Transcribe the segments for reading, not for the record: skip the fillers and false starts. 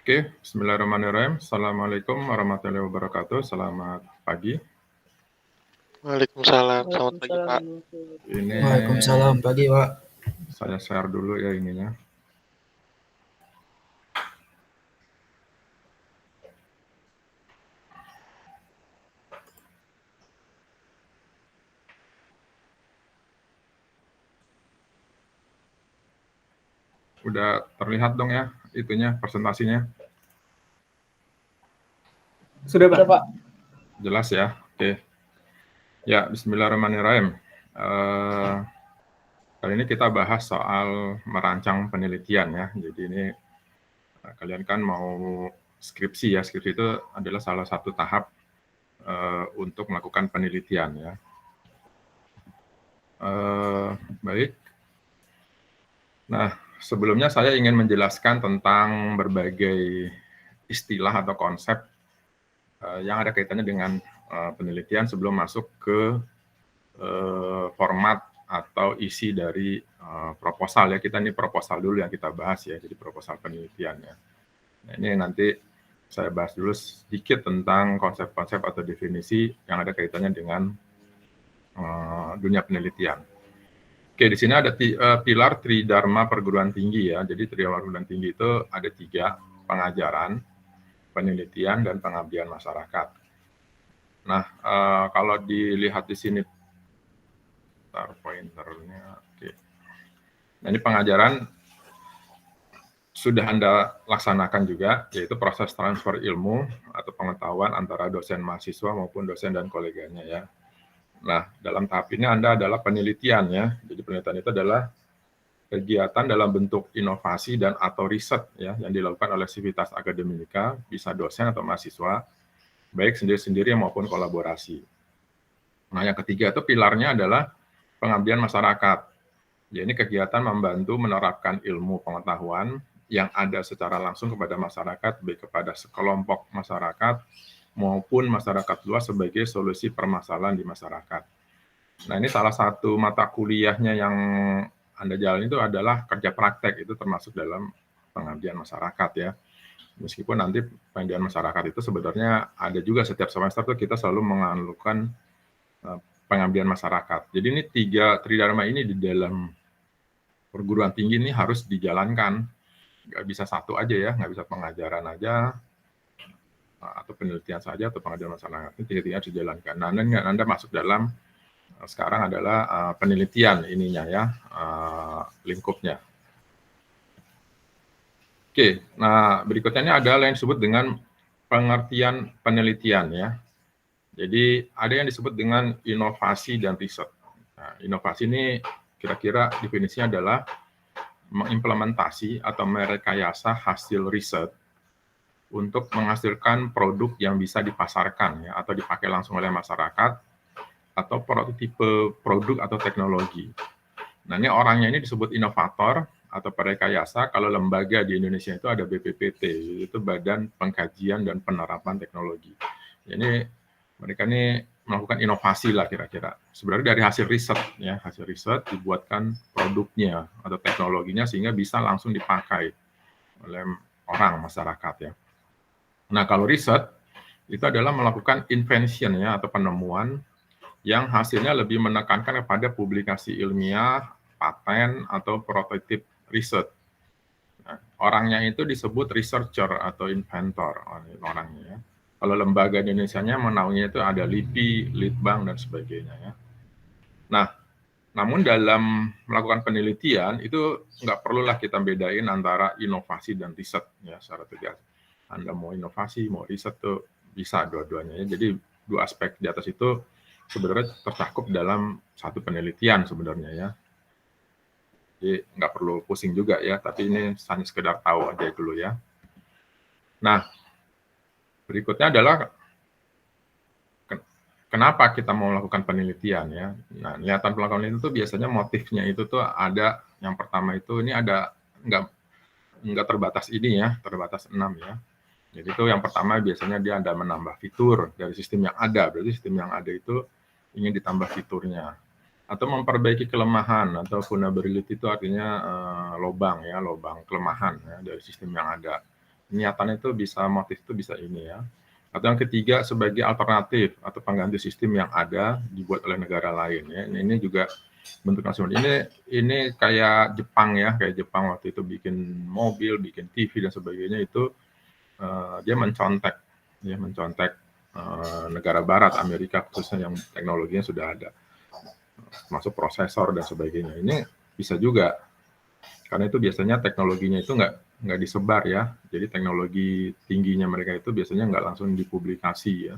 Oke, bismillahirrahmanirrahim. Assalamualaikum warahmatullahi wabarakatuh. Selamat pagi. Waalaikumsalam, selamat pagi Pak. Ini Waalaikumsalam pagi Pak. saya share dulu ya ininya. Udah terlihat dong ya itunya, presentasinya? Sudah Pak. Jelas ya? Oke. Ya, bismillahirrahmanirrahim. Kali ini kita bahas soal merancang penelitian ya. Jadi ini kalian kan mau skripsi ya. Skripsi itu adalah salah satu tahap untuk melakukan penelitian ya. Baik. Nah, sebelumnya saya ingin menjelaskan tentang berbagai istilah atau konsep yang ada kaitannya dengan penelitian sebelum masuk ke format atau isi dari proposal ya. Kita ini proposal dulu yang kita bahas ya, jadi proposal penelitian ya. Nah, ini nanti saya bahas dulu sedikit tentang konsep-konsep atau definisi yang ada kaitannya dengan dunia penelitian. Oke, di sini ada pilar Tridharma perguruan tinggi ya. Jadi Tridharma perguruan tinggi itu ada 3, pengajaran, penelitian, dan pengabdian masyarakat. Nah, kalau dilihat di sini, pointernya, oke. Nah, ini pengajaran sudah Anda laksanakan juga, yaitu proses transfer ilmu atau pengetahuan antara dosen mahasiswa maupun dosen dan koleganya ya. Nah, dalam tahap ini Anda adalah penelitian ya. Jadi penelitian itu adalah kegiatan dalam bentuk inovasi dan atau riset ya yang dilakukan oleh sivitas akademika, bisa dosen atau mahasiswa, baik sendiri-sendiri maupun kolaborasi. Nah, yang ketiga itu pilarnya adalah pengabdian masyarakat. Ya, ini kegiatan membantu menerapkan ilmu pengetahuan yang ada secara langsung kepada masyarakat, baik kepada sekelompok masyarakat maupun masyarakat luas sebagai solusi permasalahan di masyarakat. Nah, ini salah satu mata kuliahnya yang Anda jalani itu adalah kerja praktek, itu termasuk dalam pengabdian masyarakat ya. Meskipun nanti pengabdian masyarakat itu sebenarnya ada juga setiap semester tuh kita selalu menganukan pengabdian masyarakat. Jadi ini 3 tridharma ini di dalam perguruan tinggi ini harus dijalankan. Nggak bisa satu aja ya, nggak bisa pengajaran aja, atau penelitian saja, atau pengabdian masyarakat. Ini 3-3 harus dijalankan. Nah, Anda masuk dalam sekarang adalah penelitian ininya ya, lingkupnya. Oke, nah berikutnya ini adalah yang disebut dengan pengertian penelitian ya. Jadi ada yang disebut dengan inovasi dan riset. Nah, inovasi ini kira-kira definisinya adalah mengimplementasi atau merekayasa hasil riset untuk menghasilkan produk yang bisa dipasarkan ya, atau dipakai langsung oleh masyarakat, atau prototipe produk atau teknologi. Nah, ini orangnya ini disebut inovator atau perekayasa. Kalau lembaga di Indonesia itu ada BPPT, itu Badan Pengkajian dan Penerapan Teknologi. Jadi mereka ini melakukan inovasi lah kira-kira. Sebenarnya dari hasil riset ya, hasil riset dibuatkan produknya atau teknologinya sehingga bisa langsung dipakai oleh orang masyarakat ya. Nah, kalau riset itu adalah melakukan invention ya atau penemuan yang hasilnya lebih menekankan kepada publikasi ilmiah, paten, atau prototip riset. Nah, orangnya itu disebut researcher atau inventor orangnya ya. Kalau lembaga di Indonesia-nya menaunginya itu ada LIPI, Litbang, dan sebagainya ya. Nah, namun dalam melakukan penelitian itu nggak perlulah kita bedain antara inovasi dan riset ya secara tegas. Anda mau inovasi, mau riset tuh bisa dua-duanya ya. Jadi 2 aspek di atas itu sebenarnya tercakup dalam satu penelitian sebenarnya ya. Jadi nggak perlu pusing juga ya, tapi ini hanya sekedar tahu aja dulu ya. Nah, berikutnya adalah kenapa kita mau melakukan penelitian ya. Nah, niatan melakukan penelitian itu biasanya motifnya itu tuh ada, yang pertama itu ini ada nggak terbatas ini ya, terbatas 6 ya. Jadi itu yang pertama biasanya dia ada menambah fitur dari sistem yang ada, berarti sistem yang ada itu ingin ditambah fiturnya. Atau memperbaiki kelemahan, atau vulnerability itu artinya lubang ya, lubang kelemahan ya, dari sistem yang ada. niatannya itu bisa, motif itu bisa ini ya. Atau yang ketiga sebagai alternatif atau pengganti sistem yang ada dibuat oleh negara lain ya. Ini juga bentuk nasional. Ini kayak Jepang ya, kayak Jepang waktu itu bikin mobil, bikin TV dan sebagainya itu dia mencontek negara Barat, Amerika khususnya yang teknologinya sudah ada, masuk prosesor dan sebagainya. Ini bisa juga, karena itu biasanya teknologinya itu nggak disebar ya. Jadi teknologi tingginya mereka itu biasanya nggak langsung dipublikasi ya.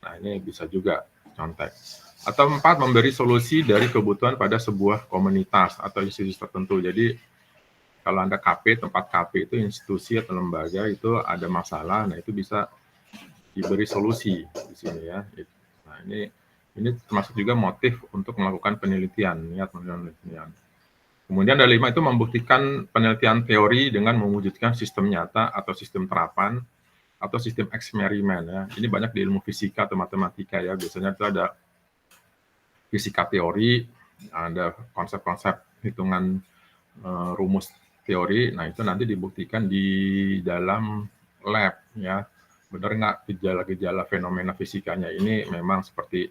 Nah ini bisa juga contek. Atau 4, memberi solusi dari kebutuhan pada sebuah komunitas atau institusi tertentu. Jadi kalau Anda KP, tempat KP itu institusi atau lembaga itu ada masalah, nah itu bisa diberi solusi di sini ya. Nah ini termasuk juga motif untuk melakukan penelitian, niat melakukan penelitian. Kemudian ada 5 itu membuktikan penelitian teori dengan mewujudkan sistem nyata atau sistem terapan atau sistem eksperimen ya. Ini banyak di ilmu fisika atau matematika ya. Biasanya itu ada fisika teori, ada konsep-konsep hitungan rumus teori. Nah itu nanti dibuktikan di dalam lab ya. Benar nggak gejala-gejala fenomena fisikanya ini memang seperti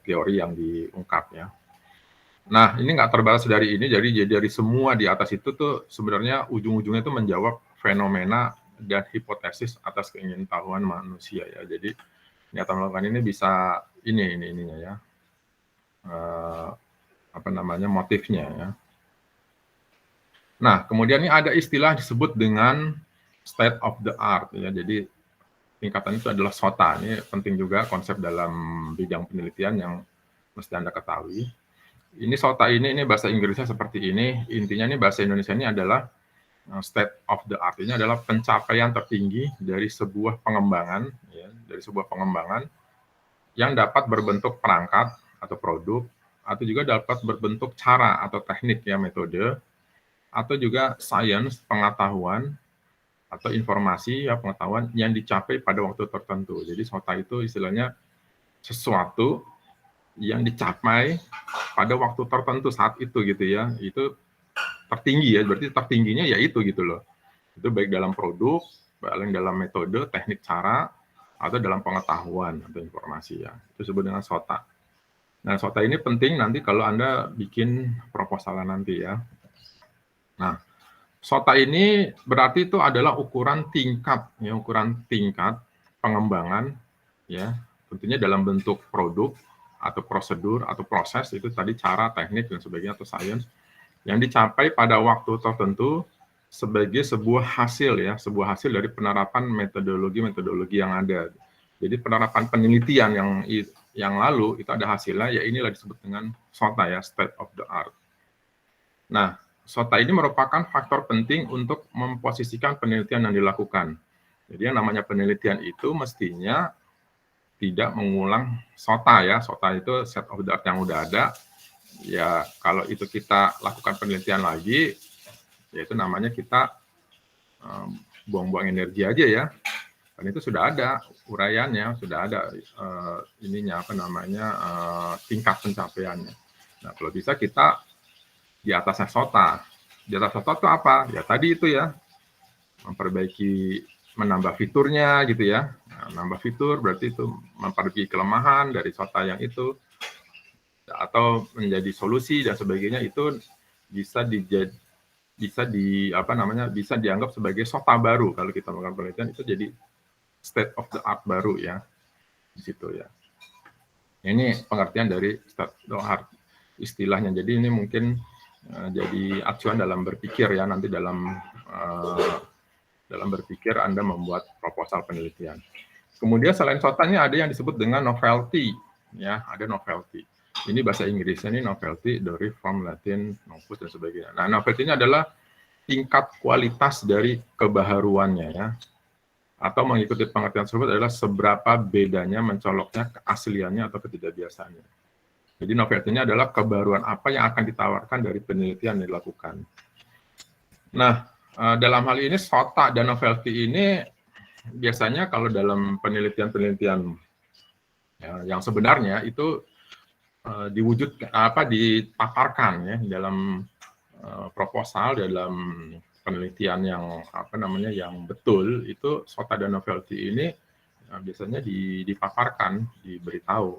teori yang diungkap ya. Nah, ini nggak terbatas dari ini, jadi dari semua di atas itu tuh sebenarnya ujung-ujungnya itu menjawab fenomena dan hipotesis atas keingintahuan manusia ya. Jadi niatan melakukan ini bisa ininya ya, motifnya ya. Nah, kemudian ini ada istilah disebut dengan state of the art ya. Jadi tingkatan itu adalah SOTA. Ini penting juga konsep dalam bidang penelitian yang mesti Anda ketahui. Ini SOTA ini bahasa Inggrisnya seperti ini. Intinya ini bahasa Indonesia ini adalah state of the art. Ini adalah pencapaian tertinggi dari sebuah pengembangan, ya, yang dapat berbentuk perangkat atau produk, atau juga dapat berbentuk cara atau teknik ya, metode, atau juga science, pengetahuan, atau informasi ya, pengetahuan yang dicapai pada waktu tertentu. Jadi SOTA itu istilahnya sesuatu yang dicapai pada waktu tertentu saat itu gitu ya, itu tertinggi ya, berarti tertingginya ya itu gitu loh. Itu baik dalam produk, baik dalam metode, teknik cara, atau dalam pengetahuan atau informasi ya. Itu disebut dengan SOTA. Nah, SOTA ini penting nanti kalau Anda bikin proposalan nanti ya. Nah, SOTA ini berarti itu adalah ukuran tingkat pengembangan ya, tentunya dalam bentuk produk atau prosedur atau proses, itu tadi cara, teknik dan sebagainya atau science yang dicapai pada waktu tertentu sebagai sebuah hasil dari penerapan metodologi yang ada. Jadi penerapan penelitian yang lalu itu ada hasilnya, ya inilah disebut dengan SOTA ya, state of the art. Nah, SOTA ini merupakan faktor penting untuk memposisikan penelitian yang dilakukan. Jadi yang namanya penelitian itu mestinya tidak mengulang SOTA ya. SOTA itu set of the art yang udah ada. Ya kalau itu kita lakukan penelitian lagi, yaitu namanya kita buang-buang energi aja ya. Dan itu sudah ada uraiannya, sudah ada tingkat pencapaiannya. Nah kalau bisa kita di atasnya SOTA. Di atas SOTA itu apa? Ya tadi itu ya, menambah fiturnya gitu ya. Nah, nambah fitur berarti itu memperbaiki kelemahan dari SOTA yang itu, atau menjadi solusi dan sebagainya, itu bisa dianggap sebagai SOTA baru. Kalau kita melakukan penelitian itu jadi state of the art baru ya di situ ya. Ini pengertian dari state of the art istilahnya. Jadi ini mungkin jadi acuan dalam berpikir ya, nanti dalam berpikir Anda membuat proposal penelitian. Kemudian selain SOTA ini ada yang disebut dengan novelty ya, ada novelty. Ini bahasa Inggrisnya ini novelty, dari from Latin novus dan sebagainya. Nah, novelty ini adalah tingkat kualitas dari kebaharuannya ya. Atau mengikuti pengertian tersebut adalah seberapa bedanya, mencoloknya, keasliannya atau ketidakbiasaannya. Jadi novelty ini adalah kebaruan apa yang akan ditawarkan dari penelitian yang dilakukan. Nah, dalam hal ini SOTA dan novelty ini biasanya kalau dalam penelitian ya, yang sebenarnya itu dipaparkan ya dalam proposal, dalam penelitian yang yang betul itu SOTA dan novelty ini biasanya dipaparkan, diberitahu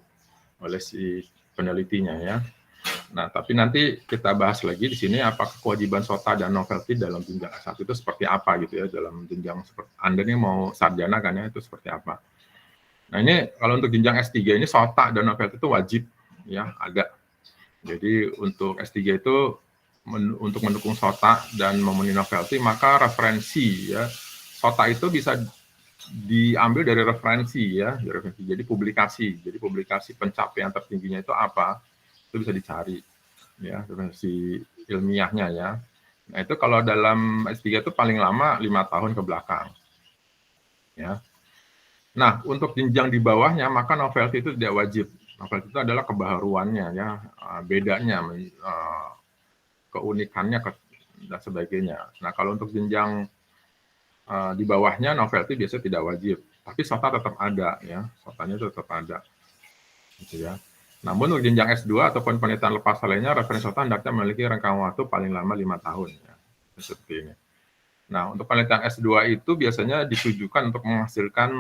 oleh si penelitinya ya. Nah, tapi nanti kita bahas lagi di sini apakah kewajiban SOTA dan novelty dalam jenjang S1 itu seperti apa gitu ya, dalam jenjang seperti Anda nih mau sarjana kan ya, itu seperti apa. Nah, ini kalau untuk jenjang S3 ini SOTA dan novelty itu wajib ya, ada. Jadi untuk S3 itu untuk mendukung SOTA dan memenuhi novelty, maka referensi ya, SOTA itu bisa diambil dari referensi ya, jadi publikasi pencapaian tertingginya itu apa, itu bisa dicari ya, referensi ilmiahnya ya. Nah itu kalau dalam S3 itu paling lama 5 tahun ke belakang ya. Nah untuk jenjang di bawahnya maka novelty itu tidak wajib. Novelty itu adalah kebaharuannya ya, bedanya, keunikannya dan sebagainya. Nah kalau untuk jenjang di bawahnya novelty biasanya tidak wajib, tapi SOTA tetap ada ya, SOTA-nya tetap ada, gitu ya. Namun untuk jenjang S2 ataupun penelitian lepas lainnya, referensi SOTA hendaknya memiliki rentang waktu paling lama 5 tahun ya, seperti ini. Nah untuk penelitian S2 itu biasanya ditujukan untuk menghasilkan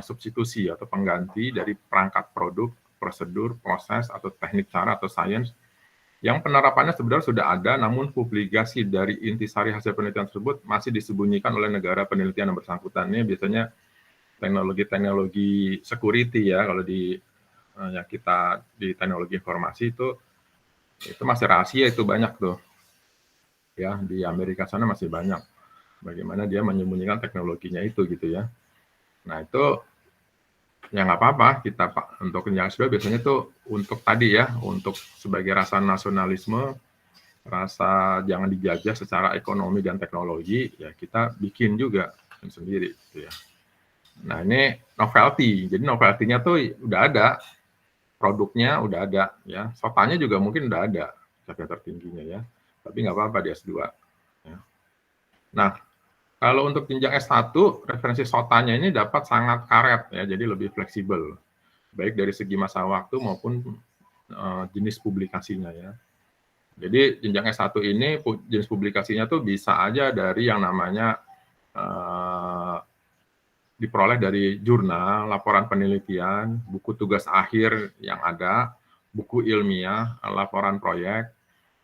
substitusi atau pengganti dari perangkat produk, prosedur, proses atau teknik cara atau sains yang penerapannya sebenarnya sudah ada, namun publikasi dari intisari hasil penelitian tersebut masih disembunyikan oleh negara penelitian yang bersangkutan. Ini biasanya teknologi security ya, kalau di kita di teknologi informasi itu masih rahasia, itu banyak tuh. Ya, di Amerika sana masih banyak. Bagaimana dia menyembunyikan teknologinya itu gitu ya. Nah, itu ya nggak apa-apa, kita untuk jenjang S2 biasanya tuh untuk tadi ya, untuk sebagai rasa nasionalisme, rasa jangan dijajah secara ekonomi dan teknologi, ya kita bikin juga sendiri gitu ya. Nah ini novelty, jadi novelty-nya tuh udah ada, produknya udah ada ya, SOTA-nya juga mungkin udah ada, capaian tertingginya ya, tapi nggak apa-apa di S2 ya. Nah kalau untuk jenjang S1, referensi SOTA-nya ini dapat sangat karet ya, jadi lebih fleksibel, baik dari segi masa waktu maupun jenis publikasinya ya. Jadi jenjang S1 ini jenis publikasinya tuh bisa aja dari yang namanya diperoleh dari jurnal, laporan penelitian, buku tugas akhir yang ada, buku ilmiah, laporan proyek,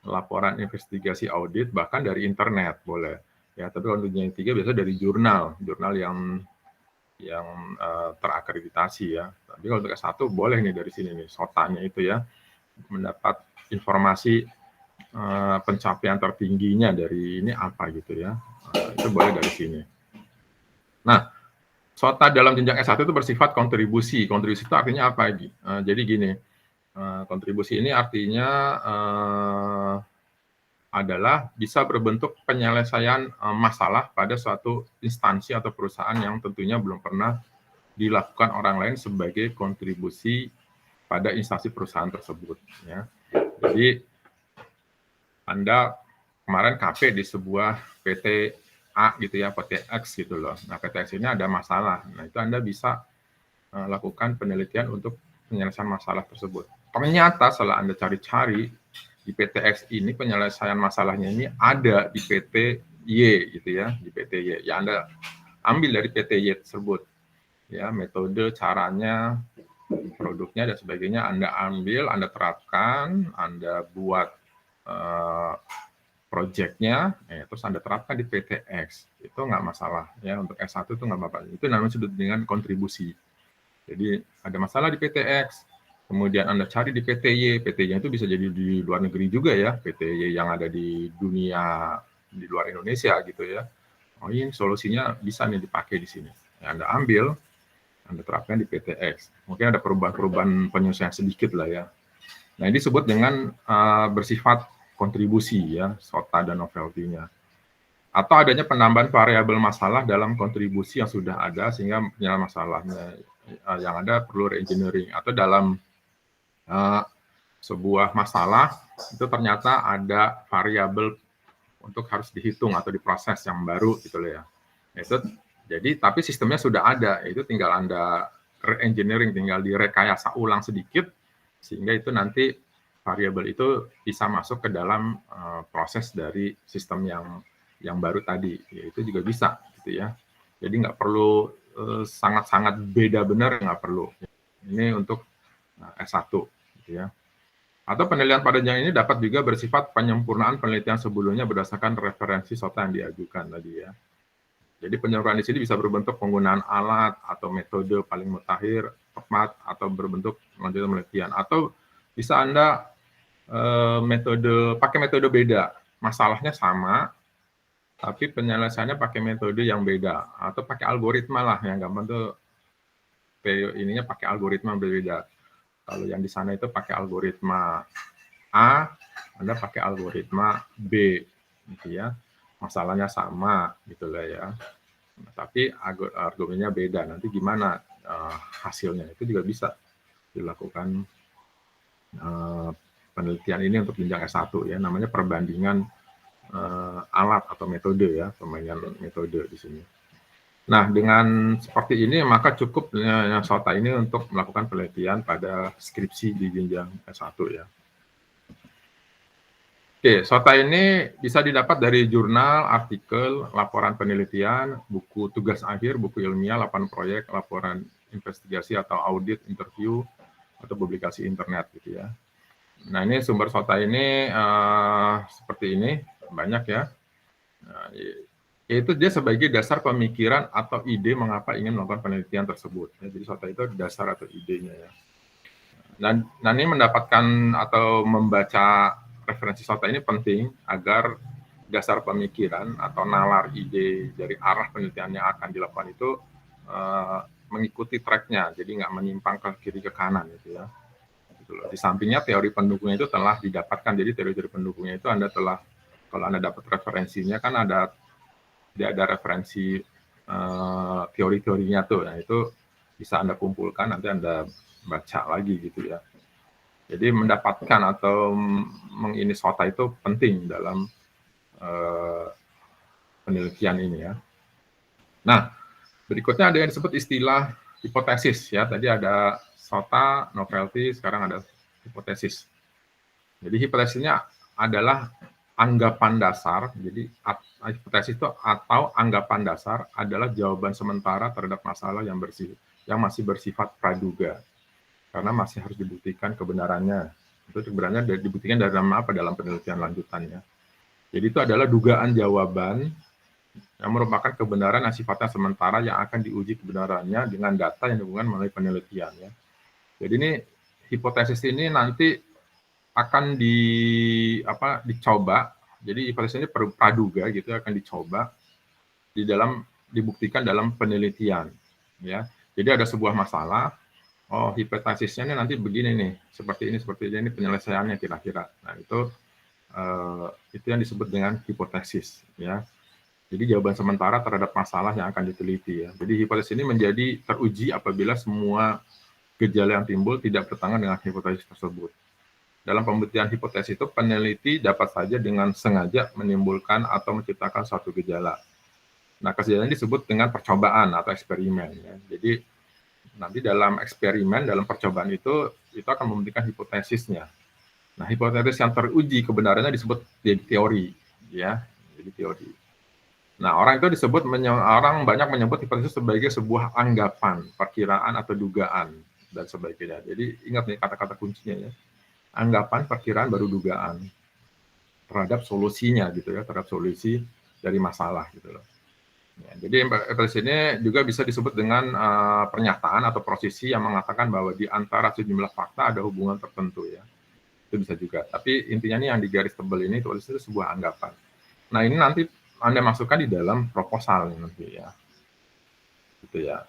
laporan investigasi audit, bahkan dari internet boleh. Ya, tapi kalau jenjang 3 biasanya dari jurnal yang terakreditasi ya. Tapi kalau untuk S1 boleh nih dari sini nih, SOTA-nya itu ya, mendapat informasi pencapaian tertingginya dari ini apa gitu ya, itu boleh dari sini. Nah, SOTA dalam jenjang S1 itu bersifat kontribusi. Kontribusi itu artinya apa? Jadi gini, kontribusi ini artinya adalah bisa berbentuk penyelesaian masalah pada suatu instansi atau perusahaan yang tentunya belum pernah dilakukan orang lain sebagai kontribusi pada instansi perusahaan tersebut. Ya. Jadi Anda kemarin KP di sebuah PT A gitu ya, PT X gitu loh. Nah PT X ini ada masalah. Nah itu Anda bisa lakukan penelitian untuk penyelesaian masalah tersebut. Ternyata setelah Anda cari-cari di PT X ini penyelesaian masalahnya ini ada di PT Y gitu ya, di PT Y. Ya Anda ambil dari PT Y tersebut. Ya, metode, caranya, produknya dan sebagainya Anda ambil, Anda terapkan, Anda buat project-nya, terus Anda terapkan di PT X. Itu nggak masalah ya, untuk S1 itu nggak apa-apa. Itu namanya disebut dengan kontribusi. Jadi ada masalah di PT X, kemudian Anda cari di PT Y, PT-nya itu bisa jadi di luar negeri juga ya, PT Y yang ada di dunia, di luar Indonesia gitu ya. Oh ini solusinya bisa nih dipakai di sini. Ya, Anda ambil, Anda terapkan di PT X. Mungkin ada perubahan-perubahan penyesuaian sedikit lah ya. Nah ini disebut dengan bersifat kontribusi ya, SOTA dan novelty-nya. Atau adanya penambahan variabel masalah dalam kontribusi yang sudah ada sehingga penyelesaian masalahnya yang ada perlu reengineering, atau dalam sebuah masalah itu ternyata ada variabel untuk harus dihitung atau diproses yang baru gitu loh ya. Itu jadi tapi sistemnya sudah ada, itu tinggal Anda reengineering, tinggal direkayasa ulang sedikit sehingga itu nanti variabel itu bisa masuk ke dalam proses dari sistem yang yang baru tadi, ya itu juga bisa gitu ya. Jadi nggak perlu sangat-sangat beda benar, nggak perlu. Ini untuk S1 gitu ya. Atau penilaian pada jenjang ini dapat juga bersifat penyempurnaan penelitian sebelumnya berdasarkan referensi SOTA yang diajukan tadi ya. Jadi penyempurnaan di sini bisa berbentuk penggunaan alat atau metode paling mutakhir, tepat, atau berbentuk lanjutan penelitian. Atau bisa Anda pakai metode beda, masalahnya sama, tapi penyelesaiannya pakai metode yang beda. Atau pakai algoritma lah, yang gampang tuh ininya pakai algoritma berbeda. Kalau yang di sana itu pakai algoritma A, Anda pakai algoritma B, gitu ya. Masalahnya sama, gitu lah ya. Nah, tapi argumennya beda. Nanti gimana hasilnya? Itu juga bisa dilakukan penelitian ini untuk jenjang S1 ya. Namanya perbandingan alat atau metode ya, perbandingan metode di sini. Nah, dengan seperti ini maka cukup SOTA ini untuk melakukan penelitian pada skripsi di jenjang S1 ya. Oke, SOTA ini bisa didapat dari jurnal, artikel, laporan penelitian, buku tugas akhir, buku ilmiah, laporan proyek, laporan investigasi atau audit, interview, atau publikasi internet gitu ya. Nah, ini sumber SOTA ini seperti ini, banyak ya. Nah, yaitu dia sebagai dasar pemikiran atau ide mengapa ingin melakukan penelitian tersebut. Ya, jadi SOTA itu dasar atau idenya ya. Dan ini mendapatkan atau membaca referensi SOTA ini penting agar dasar pemikiran atau nalar ide dari arah penelitian yang akan dilakukan itu mengikuti tracknya, jadi nggak menyimpang ke kiri ke kanan gitu ya. Gitu loh. Di sampingnya teori pendukungnya itu telah didapatkan, jadi teori-teori pendukungnya itu Anda telah, kalau Anda dapat referensinya kan ada referensi teori-teorinya tuh, nah itu bisa Anda kumpulkan, nanti Anda baca lagi gitu ya. Jadi mendapatkan atau mengini SOTA itu penting dalam penelitian ini ya. Nah, berikutnya ada yang disebut istilah hipotesis ya. Tadi ada SOTA, novelty, sekarang ada hipotesis. Jadi hipotesisnya adalah anggapan dasar. Jadi hipotesis itu atau anggapan dasar adalah jawaban sementara terhadap masalah yang masih bersifat praduga. Karena masih harus dibuktikan kebenarannya. Itu sebenarnya dibuktikan dalam penelitian lanjutannya. Jadi itu adalah dugaan jawaban yang merupakan kebenaran yang sifatnya sementara yang akan diuji kebenarannya dengan data yang dihubungkan melalui penelitian ya. Jadi ini hipotesis ini nanti akan dicoba. Jadi hipotesis ini praduga gitu akan dicoba dibuktikan dalam penelitian ya. Jadi ada sebuah masalah, oh hipotesisnya ini nanti begini nih, seperti ini penyelesaiannya kira-kira. Nah itu yang disebut dengan hipotesis ya. Jadi jawaban sementara terhadap masalah yang akan diteliti ya. Jadi hipotesis ini menjadi teruji apabila semua gejala yang timbul tidak bertentangan dengan hipotesis tersebut. Dalam pembuktian hipotesis itu peneliti dapat saja dengan sengaja menimbulkan atau menciptakan suatu gejala. Nah, kejadian disebut dengan percobaan atau eksperimen ya. Jadi nanti dalam eksperimen, dalam percobaan itu akan membuktikan hipotesisnya. Nah, hipotesis yang teruji kebenarannya disebut jadi teori ya. Jadi teori. Nah, orang banyak menyebut hipotesis sebagai sebuah anggapan, perkiraan atau dugaan dan sebagainya. Jadi ingat nih kata-kata kuncinya ya. Anggapan, perkiraan, baru dugaan terhadap solusinya gitu ya, terhadap solusi dari masalah gitu loh. Ya, jadi hipotesis ini juga bisa disebut dengan pernyataan atau posisi yang mengatakan bahwa di antara sejumlah fakta ada hubungan tertentu ya. Itu bisa juga. Tapi intinya nih yang di garis tebal ini itu sebuah anggapan. Nah, ini nanti Anda masukkan di dalam proposal nanti ya. Gitu ya.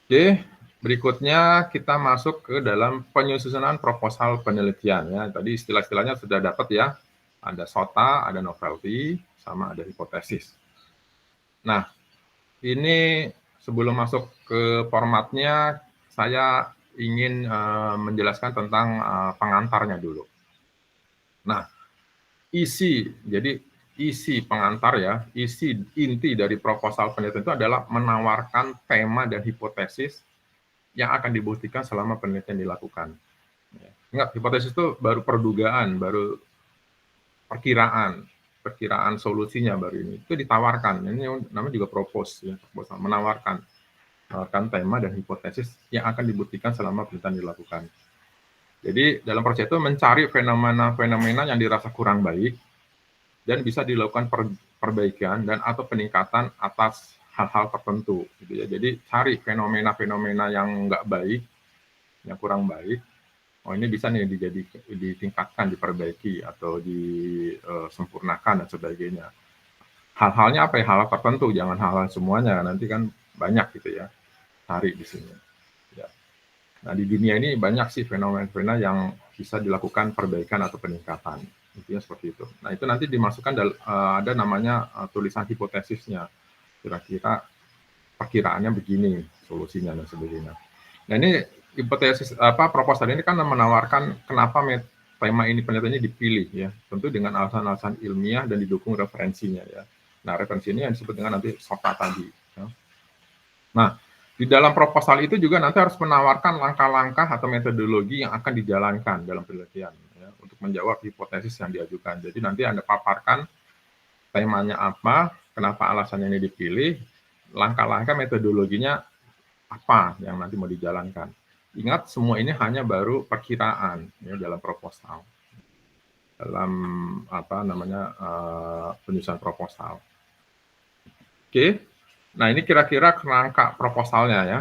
Oke, berikutnya kita masuk ke dalam penyusunan proposal penelitian ya. Tadi istilah-istilahnya sudah dapat ya. Ada SOTA, ada novelty, sama ada hipotesis. Nah, ini sebelum masuk ke formatnya, saya ingin menjelaskan tentang pengantarnya dulu. Nah, isi pengantar ya, inti dari proposal penelitian itu adalah menawarkan tema dan hipotesis yang akan dibuktikan selama penelitian dilakukan. Ingat, hipotesis itu baru perdugaan, baru perkiraan. perkiraan solusinya baru ini. Itu ditawarkan. Ini namanya juga propose ya, proposal, menawarkan tema dan hipotesis yang akan dibuktikan selama penelitian dilakukan. Jadi dalam proses itu mencari fenomena-fenomena yang dirasa kurang baik dan bisa dilakukan perbaikan dan atau peningkatan atas hal-hal tertentu gitu ya. Jadi cari fenomena-fenomena yang nggak baik, yang kurang baik. Oh, ini bisa nih ditingkatkan, diperbaiki atau disempurnakan dan sebagainya. Hal-halnya apa ya? Hal tertentu, jangan hal-hal semuanya. Nanti kan banyak gitu ya. Cari di sini. Ya. Nah, di dunia ini banyak sih fenomena-fenomena yang bisa dilakukan perbaikan atau peningkatan. Intinya seperti itu. Nah, itu nanti dimasukkan ada namanya tulisan hipotesisnya. Kira-kira perkiraannya begini, solusinya dan sebagainya. Nah, ini hipotesis proposal ini kan menawarkan kenapa tema ini penelitiannya dipilih ya. Tentu dengan alasan-alasan ilmiah dan didukung referensinya ya. Nah, referensi ini yang disebut dengan nanti SOTA tadi. Ya. Nah, di dalam proposal itu juga nanti harus menawarkan langkah-langkah atau metodologi yang akan dijalankan dalam penelitian ya, untuk menjawab hipotesis yang diajukan. Jadi nanti Anda paparkan temanya apa, kenapa alasannya ini dipilih, langkah-langkah metodologinya apa yang nanti mau dijalankan. Ingat, semua ini hanya baru perkiraan ya, dalam proposal, dalam penyusunan proposal. Oke, nah ini kira-kira kerangka proposalnya ya.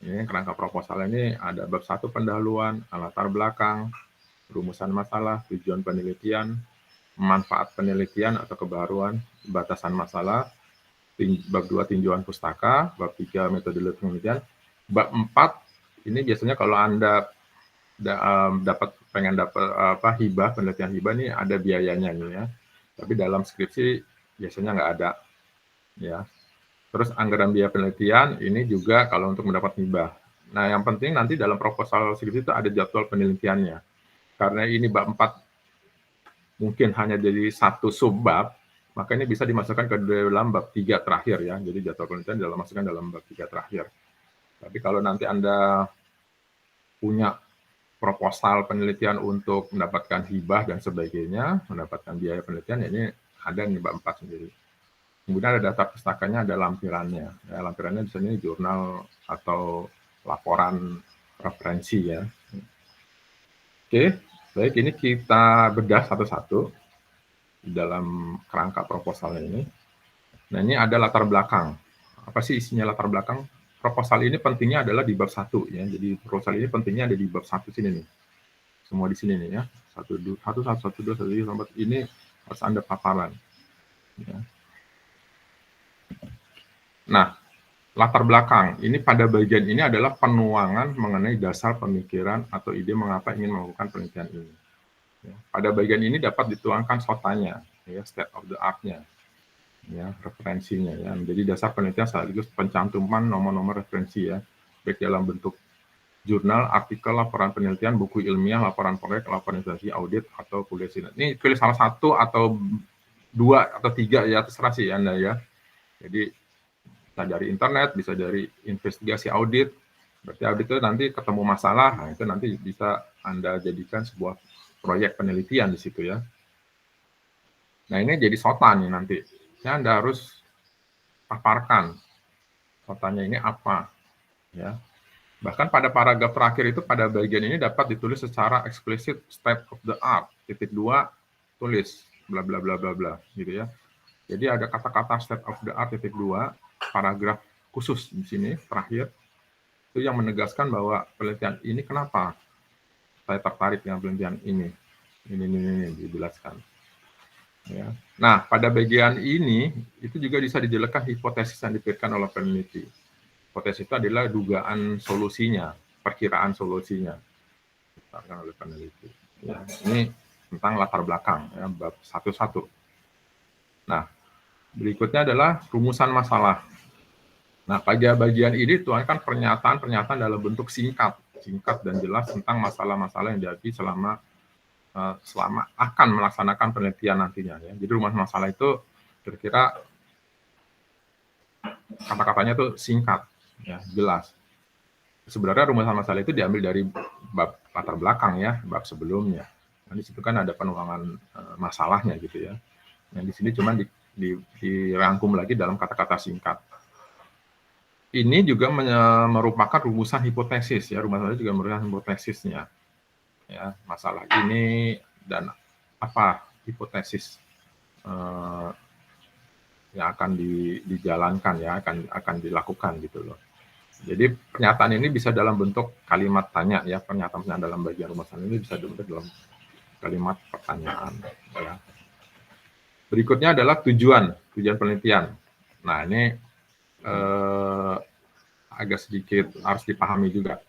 Ini kerangka proposalnya ini ada bab 1 pendahuluan, latar belakang, rumusan masalah, tujuan penelitian, manfaat penelitian atau kebaruan, batasan masalah, bab 2 tinjauan pustaka, bab 3 metodologi penelitian, bab 4 ini biasanya kalau Anda pengen dapat hibah, penelitian hibah nih ada biayanya nih ya. Tapi dalam skripsi biasanya nggak ada ya. Terus anggaran biaya penelitian ini juga kalau untuk mendapat hibah. Nah, yang penting nanti dalam proposal skripsi itu ada jadwal penelitiannya. Karena ini bab 4 mungkin hanya jadi satu subbab, maka ini bisa dimasukkan ke dalam bab 3 terakhir ya. Jadi jadwal penelitian masukkan dalam bab 3 terakhir. Tapi kalau nanti Anda punya proposal penelitian untuk mendapatkan hibah dan sebagainya, mendapatkan biaya penelitian, ini ada nih bab 4 sendiri. Kemudian ada daftar pustakanya, ada lampirannya. Ya, lampirannya di sini jurnal atau laporan referensi ya. Oke, baik, ini kita bedah satu-satu di dalam kerangka proposalnya ini. Nah, ini ada latar belakang. Apa sih isinya latar belakang? Proposal ini pentingnya adalah di bab 1 ya. Jadi proposal ini pentingnya ada di bab 1 sini nih. Semua di sini nih ya. 1 2 3 ini harus Anda paparan. Ya. Nah, latar belakang ini pada bagian ini adalah penuangan mengenai dasar pemikiran atau ide mengapa ingin melakukan penelitian ini. Ya. Pada bagian ini dapat dituangkan SOTA-nya, ya, state of the art-nya. Ya, referensinya ya, menjadi dasar penelitian sekaligus pencantuman nomor-nomor referensi ya, baik dalam bentuk jurnal, artikel, laporan penelitian, buku ilmiah, laporan proyek, laporan investasi, audit atau publikasi. Ini pilih salah satu atau 2 atau 3 ya, terserah sih Anda ya. Jadi bisa dari internet, bisa dari investigasi audit. Berarti audit itu nanti ketemu masalah, nah itu nanti bisa Anda jadikan sebuah proyek penelitian di situ ya. Nah, ini jadi SOTA nih nanti. Ya, Anda harus paparkan SOTA-nya ini apa ya. Bahkan pada paragraf terakhir itu pada bagian ini dapat ditulis secara eksplisit state of the art (2) tulis bla bla bla bla bla gitu ya. Jadi ada kata-kata state of the art (2) paragraf khusus di sini terakhir itu yang menegaskan bahwa penelitian ini kenapa saya tertarik dengan penelitian ini dijelaskan. Ya. Nah, pada bagian ini itu juga bisa dijelaskan hipotesis yang diberikan oleh peneliti. Hipotesis itu adalah dugaan solusinya, perkiraan solusinya diberikan oleh peneliti. Ya, ini tentang latar belakang, ya, bab 1-1. Nah, berikutnya adalah rumusan masalah. Nah, pada bagian ini tuangkan pernyataan-pernyataan dalam bentuk singkat dan jelas tentang masalah-masalah yang dihadapi selama akan melaksanakan penelitian nantinya ya. Jadi rumusan masalah itu kira-kira kata-katanya itu singkat ya, jelas. Sebenarnya rumusan masalah itu diambil dari bab latar belakang ya, bab sebelumnya. Nah, di situ kan ada penuangan masalahnya gitu ya. Yang di sini cuma dirangkum lagi dalam kata-kata singkat. Ini juga merupakan rumusan hipotesis ya, rumusan juga merupakan hipotesisnya. Ya, masalah ini dan apa hipotesis yang akan dijalankan ya, akan dilakukan gitu loh. Jadi pernyataan ini bisa dalam bentuk kalimat tanya ya, pernyataan dalam bagian rumusan ini bisa dibentuk dalam kalimat pertanyaan ya. Berikutnya adalah tujuan penelitian. Nah, ini agak sedikit harus dipahami juga.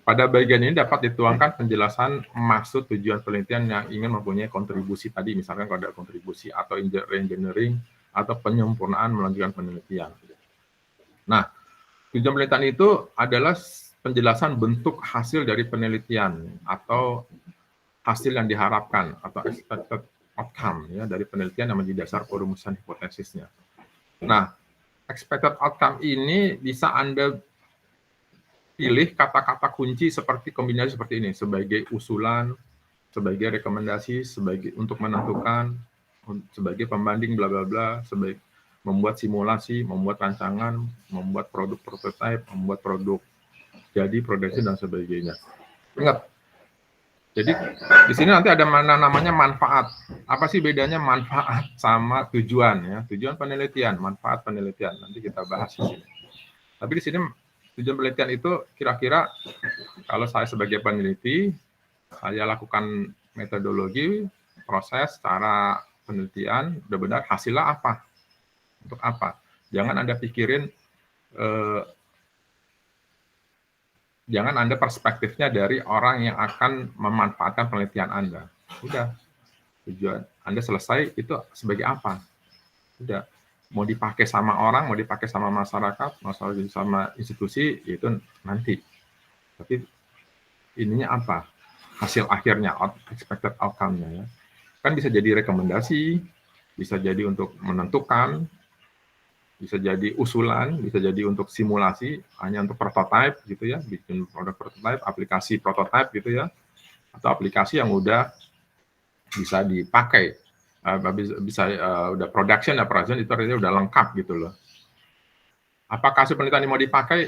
Pada bagian ini dapat dituangkan penjelasan maksud tujuan penelitian yang ingin mempunyai kontribusi tadi, misalkan kalau ada kontribusi atau engineering atau penyempurnaan melanjutkan penelitian. Nah, tujuan penelitian itu adalah penjelasan bentuk hasil dari penelitian atau hasil yang diharapkan atau expected outcome ya dari penelitian yang menjadi dasar perumusan hipotesisnya. Nah, expected outcome ini bisa Anda pilih kata-kata kunci seperti kombinasi seperti ini sebagai usulan, sebagai rekomendasi, sebagai untuk menentukan, sebagai pembanding bla bla bla, sebagai membuat simulasi, membuat rancangan, membuat produk prototype, membuat produk jadi produksi dan sebagainya. Ingat, jadi di sini nanti ada namanya manfaat. Apa sih bedanya manfaat sama tujuan ya? Tujuan penelitian, manfaat penelitian. Nanti kita bahas di sini. Tapi di sini tujuan penelitian itu kira-kira kalau saya sebagai peneliti, saya lakukan metodologi, proses, cara penelitian, benar-benar hasilnya apa? Untuk apa? Jangan Anda pikirin, jangan Anda perspektifnya dari orang yang akan memanfaatkan penelitian Anda. Udah, tujuan Anda selesai, itu sebagai apa? Udah, mau dipakai sama orang, mau dipakai sama masyarakat, mau sama institusi, itu nanti. Tapi ininya apa? Hasil akhirnya, expected outcome-nya ya. Kan bisa jadi rekomendasi, bisa jadi untuk menentukan, bisa jadi usulan, bisa jadi untuk simulasi, hanya untuk prototype gitu ya, bikin produk prototype, aplikasi prototype gitu ya, atau aplikasi yang udah bisa dipakai, bisa udah production itu artinya udah lengkap gitu loh. Apakah hasil penelitian ini mau dipakai?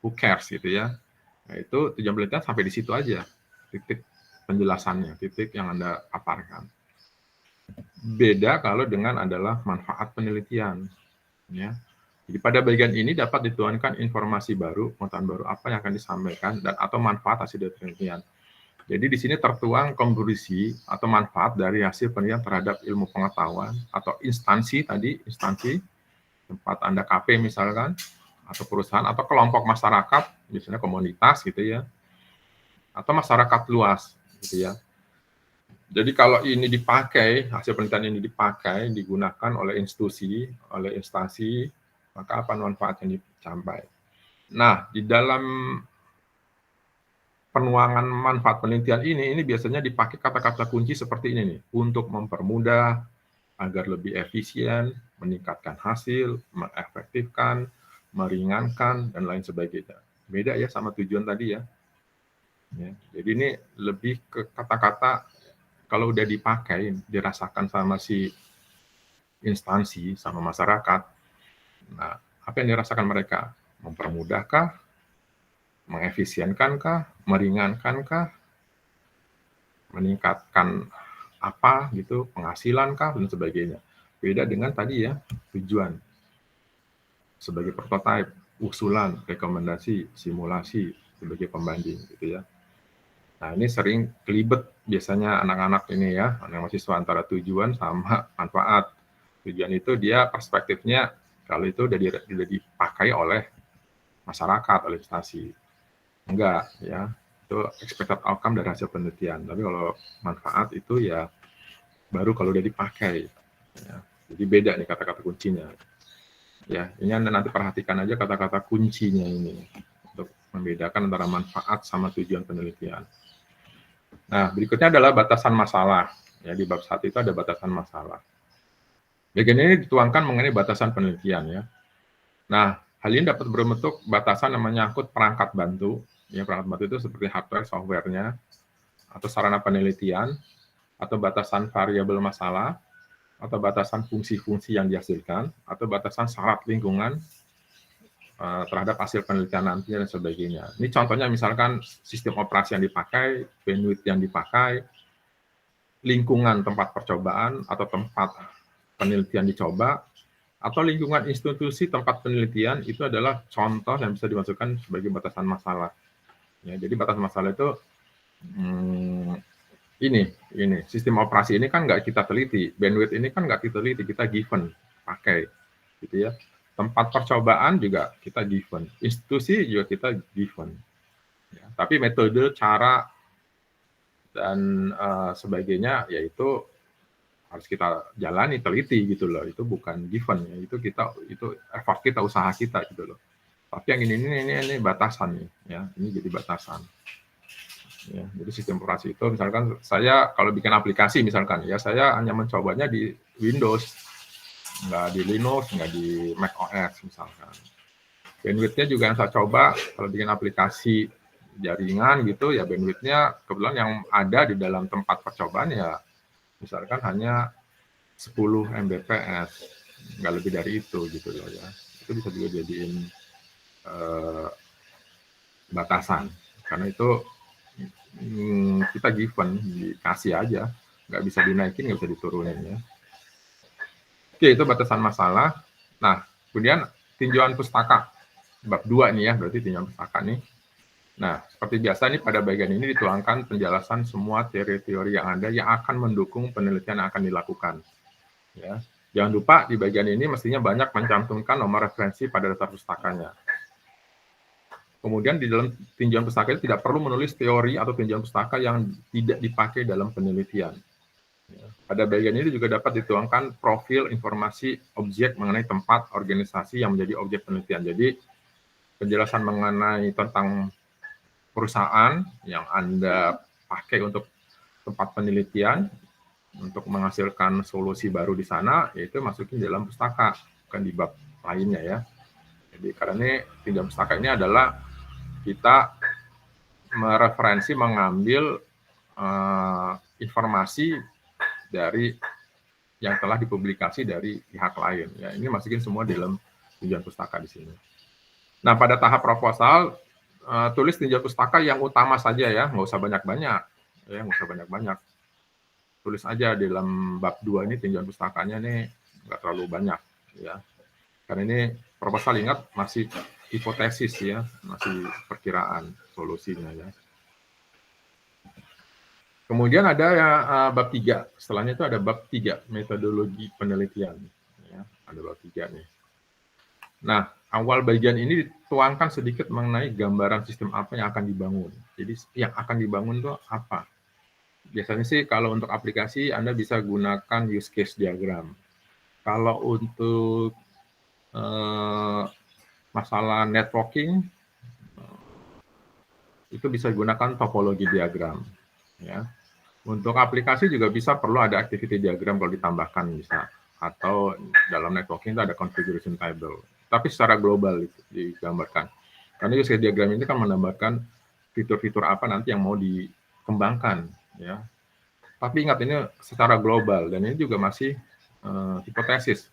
Who cares gitu ya. Nah, itu tujuan penelitian sampai di situ aja, titik penjelasannya, titik yang Anda paparkan. Beda kalau dengan adalah manfaat penelitian. Ya. Jadi pada bagian ini dapat dituangkan informasi baru, pengetahuan baru apa yang akan disampaikan dan atau manfaat hasil dari penelitian. Jadi di sini tertuang konklusi atau manfaat dari hasil penelitian terhadap ilmu pengetahuan atau instansi tadi, instansi tempat Anda KP misalkan, atau perusahaan atau kelompok masyarakat, misalnya komunitas gitu ya, atau masyarakat luas gitu ya. Jadi kalau ini dipakai, hasil penelitian ini dipakai, digunakan oleh institusi, oleh instansi, maka apa manfaat yang dicapai. Nah, di dalam penuangan manfaat penelitian ini biasanya dipakai kata-kata kunci seperti ini nih, untuk mempermudah, agar lebih efisien, meningkatkan hasil, mengefektifkan, meringankan, dan lain sebagainya. Beda ya sama tujuan tadi ya. Jadi ini lebih ke kata-kata kalau udah dipakai, dirasakan sama si instansi, sama masyarakat. Nah, apa yang dirasakan mereka? Mempermudahkah? Mengefisienkankah? Meringankankah? Meningkatkan apa gitu, penghasilankah, dan sebagainya. Beda dengan tadi ya, tujuan. Sebagai prototype, usulan, rekomendasi, simulasi, sebagai pembanding gitu ya. Nah, ini sering kelibet biasanya anak-anak ini ya, anak mahasiswa antara tujuan sama manfaat. Tujuan itu dia perspektifnya kalau itu udah dipakai oleh masyarakat, oleh instansi. Enggak ya, itu expected outcome dari hasil penelitian. Tapi kalau manfaat itu ya baru kalau udah dipakai. Ya. Jadi beda nih kata-kata kuncinya. Ya, ini Anda nanti perhatikan aja kata-kata kuncinya ini untuk membedakan antara manfaat sama tujuan penelitian. Nah, berikutnya adalah batasan masalah. Ya, di bab 1 itu ada batasan masalah. Bagian ini dituangkan mengenai batasan penelitian ya. Nah, hal ini dapat berbentuk batasan yang menyangkut perangkat bantu. Ya, perangkat bantu itu seperti hardware, software-nya, atau sarana penelitian, atau batasan variabel masalah, atau batasan fungsi-fungsi yang dihasilkan, atau batasan syarat lingkungan terhadap hasil penelitian nanti dan sebagainya. Ini contohnya misalkan sistem operasi yang dipakai, bandwidth yang dipakai, lingkungan tempat percobaan atau tempat penelitian dicoba, atau lingkungan institusi tempat penelitian itu adalah contoh yang bisa dimasukkan sebagai batasan masalah. Ya, jadi batasan masalah itu ini sistem operasi ini kan nggak kita teliti, bandwidth ini kan nggak kita teliti, kita given pakai, gitu ya. Tempat percobaan juga kita given, institusi juga kita given. Ya, tapi metode, cara dan sebagainya yaitu harus kita jalani, teliti gitu loh. Itu bukan given ya, itu effort kita, usaha kita gitu loh. Tapi yang ini batasan nih ya, ini jadi batasan. Ya, jadi sistem operasi itu misalkan saya kalau bikin aplikasi misalkan ya, saya hanya mencobanya di Windows, nggak di Linux, nggak di Mac OS misalkan. Bandwidth-nya juga yang saya coba kalau bikin aplikasi jaringan gitu ya, bandwidth-nya kebetulan yang ada di dalam tempat percobaan ya misalkan hanya 10 Mbps, nggak lebih dari itu gitu loh ya. Itu bisa juga jadiin batasan, karena itu kita given, dikasih aja, nggak bisa dinaikin, nggak bisa diturunin ya. Oke, itu batasan masalah. Nah, kemudian tinjauan pustaka, bab 2 nih ya, berarti tinjauan pustaka nih. Nah, seperti biasa nih pada bagian ini dituangkan penjelasan semua teori-teori yang ada yang akan mendukung penelitian yang akan dilakukan. Ya, jangan lupa di bagian ini mestinya banyak mencantumkan nomor referensi pada daftar pustakanya. Kemudian di dalam tinjauan pustaka itu tidak perlu menulis teori atau tinjauan pustaka yang tidak dipakai dalam penelitian. Pada bagian ini juga dapat dituangkan profil informasi objek mengenai tempat organisasi yang menjadi objek penelitian. Jadi penjelasan mengenai tentang perusahaan yang Anda pakai untuk tempat penelitian, untuk menghasilkan solusi baru di sana, yaitu masukin dalam pustaka, bukan di bab lainnya ya. Jadi karena ini tinjauan pustaka ini adalah kita mereferensi, mengambil informasi dari yang telah dipublikasi dari pihak lain. Ya, ini masukin semua dalam tinjauan pustaka di sini. Nah, pada tahap proposal, tulis tinjauan pustaka yang utama saja ya, nggak usah banyak-banyak. Ya, nggak usah banyak-banyak. Tulis aja dalam bab 2 ini tinjauan pustakanya nih nggak terlalu banyak ya. Karena ini proposal, ingat, masih hipotesis ya, masih perkiraan solusinya ya. Kemudian ada ya, bab 3, setelahnya itu ada bab 3, metodologi penelitian. Ya, ada bab 3 nih. Nah, awal bagian ini dituangkan sedikit mengenai gambaran sistem apa yang akan dibangun. Jadi yang akan dibangun itu apa? Biasanya sih kalau untuk aplikasi Anda bisa gunakan use case diagram. Kalau untuk masalah networking itu bisa digunakan topologi diagram ya. Untuk aplikasi juga bisa perlu ada activity diagram kalau ditambahkan bisa, atau dalam networking itu ada configuration table, tapi secara global itu digambarkan karena use case diagram ini kan menambahkan fitur-fitur apa nanti yang mau dikembangkan ya. Tapi ingat ini secara global dan ini juga masih hipotesis,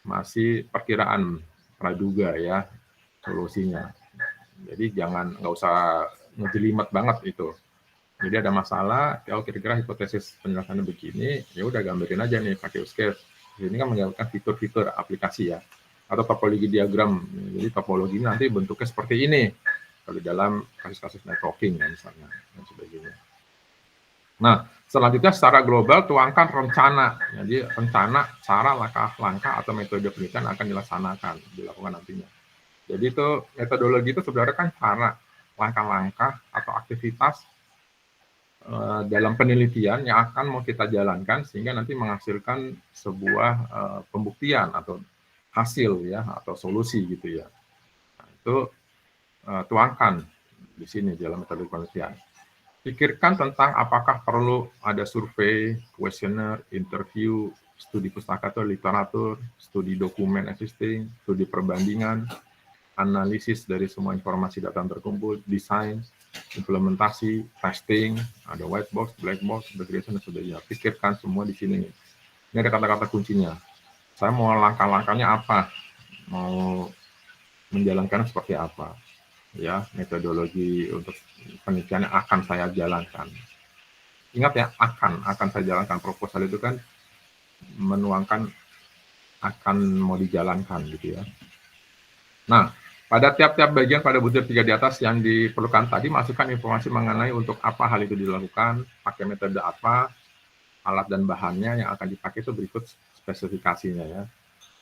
masih perkiraan praduga ya solusinya. Jadi nggak usah ngejelimet banget itu. Jadi ada masalah, kalau kira-kira hipotesis penjelasannya begini, ya udah gambarin aja nih pakai use case. Ini kan menggambarkan fitur-fitur aplikasi ya, atau topologi diagram. Jadi topologi ini nanti bentuknya seperti ini kalau dalam kasus-kasus networking ya misalnya dan sebagainya. Nah, selanjutnya secara global tuangkan rencana. Jadi rencana, cara, langkah-langkah atau metode penelitian akan dilakukan nantinya. Jadi itu metodologi itu sebenarnya kan cara, langkah-langkah atau aktivitas dalam penelitian yang akan mau kita jalankan sehingga nanti menghasilkan sebuah pembuktian atau hasil ya atau solusi gitu ya. Nah, itu tuangkan di sini dalam metode penelitian. Pikirkan tentang apakah perlu ada survei, kuesioner, interview, studi pustaka atau literatur, studi dokumen existing, studi perbandingan, analisis dari semua informasi data yang terkumpul, desain, implementasi, testing, ada white box, black box, integration, dan sebagainya. Pikirkan semua di sini. Ini ada kata-kata kuncinya. Saya mau langkah-langkahnya apa? Mau menjalankan seperti apa? Ya, metodologi untuk penelitian yang akan saya jalankan. Ingat ya, akan saya jalankan. Proposal itu kan menuangkan akan mau dijalankan gitu ya. Nah, pada tiap-tiap bagian pada butir 3 di atas yang diperlukan tadi, masukkan informasi mengenai untuk apa hal itu dilakukan, pakai metode apa, alat dan bahannya yang akan dipakai itu berikut spesifikasinya ya.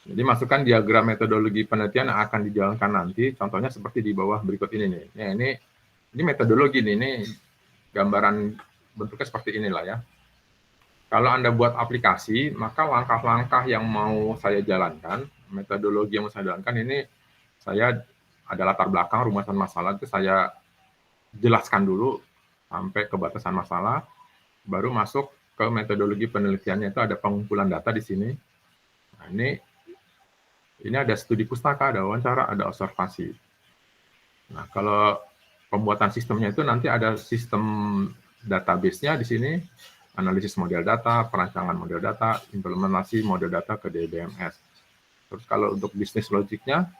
Jadi masukkan diagram metodologi penelitian yang akan dijalankan nanti, contohnya seperti di bawah berikut ini nih. Ya, ini metodologi nih, ini gambaran bentuknya seperti inilah ya. Kalau Anda buat aplikasi, maka langkah-langkah yang mau saya jalankan, metodologi yang mau saya jalankan ini, saya ada latar belakang rumusan masalah itu saya jelaskan dulu sampai ke batasan masalah, baru masuk ke metodologi penelitiannya itu ada pengumpulan data di sini. Nah, ini ada studi pustaka, ada wawancara, ada observasi. Nah, kalau pembuatan sistemnya itu nanti ada sistem database-nya di sini, analisis model data, perancangan model data, implementasi model data ke DBMS. Terus kalau untuk bisnis logiknya,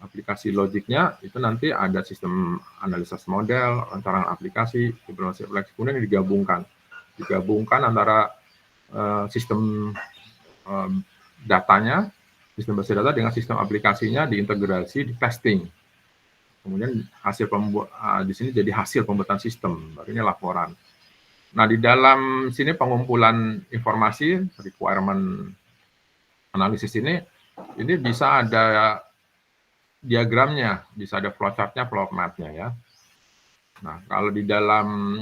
aplikasi logiknya itu nanti ada sistem analisis model, rancangan aplikasi, implementasi aplikasi, kemudian digabungkan antara sistem datanya, sistem basis data dengan sistem aplikasinya diintegrasi, di testing. Kemudian hasil di sini jadi hasil pembuatan sistem, baru ini laporan. Nah, di dalam sini pengumpulan informasi, requirement analisis ini bisa ada diagramnya, bisa ada flowchart-nya, flow map-nya ya. Nah, kalau di dalam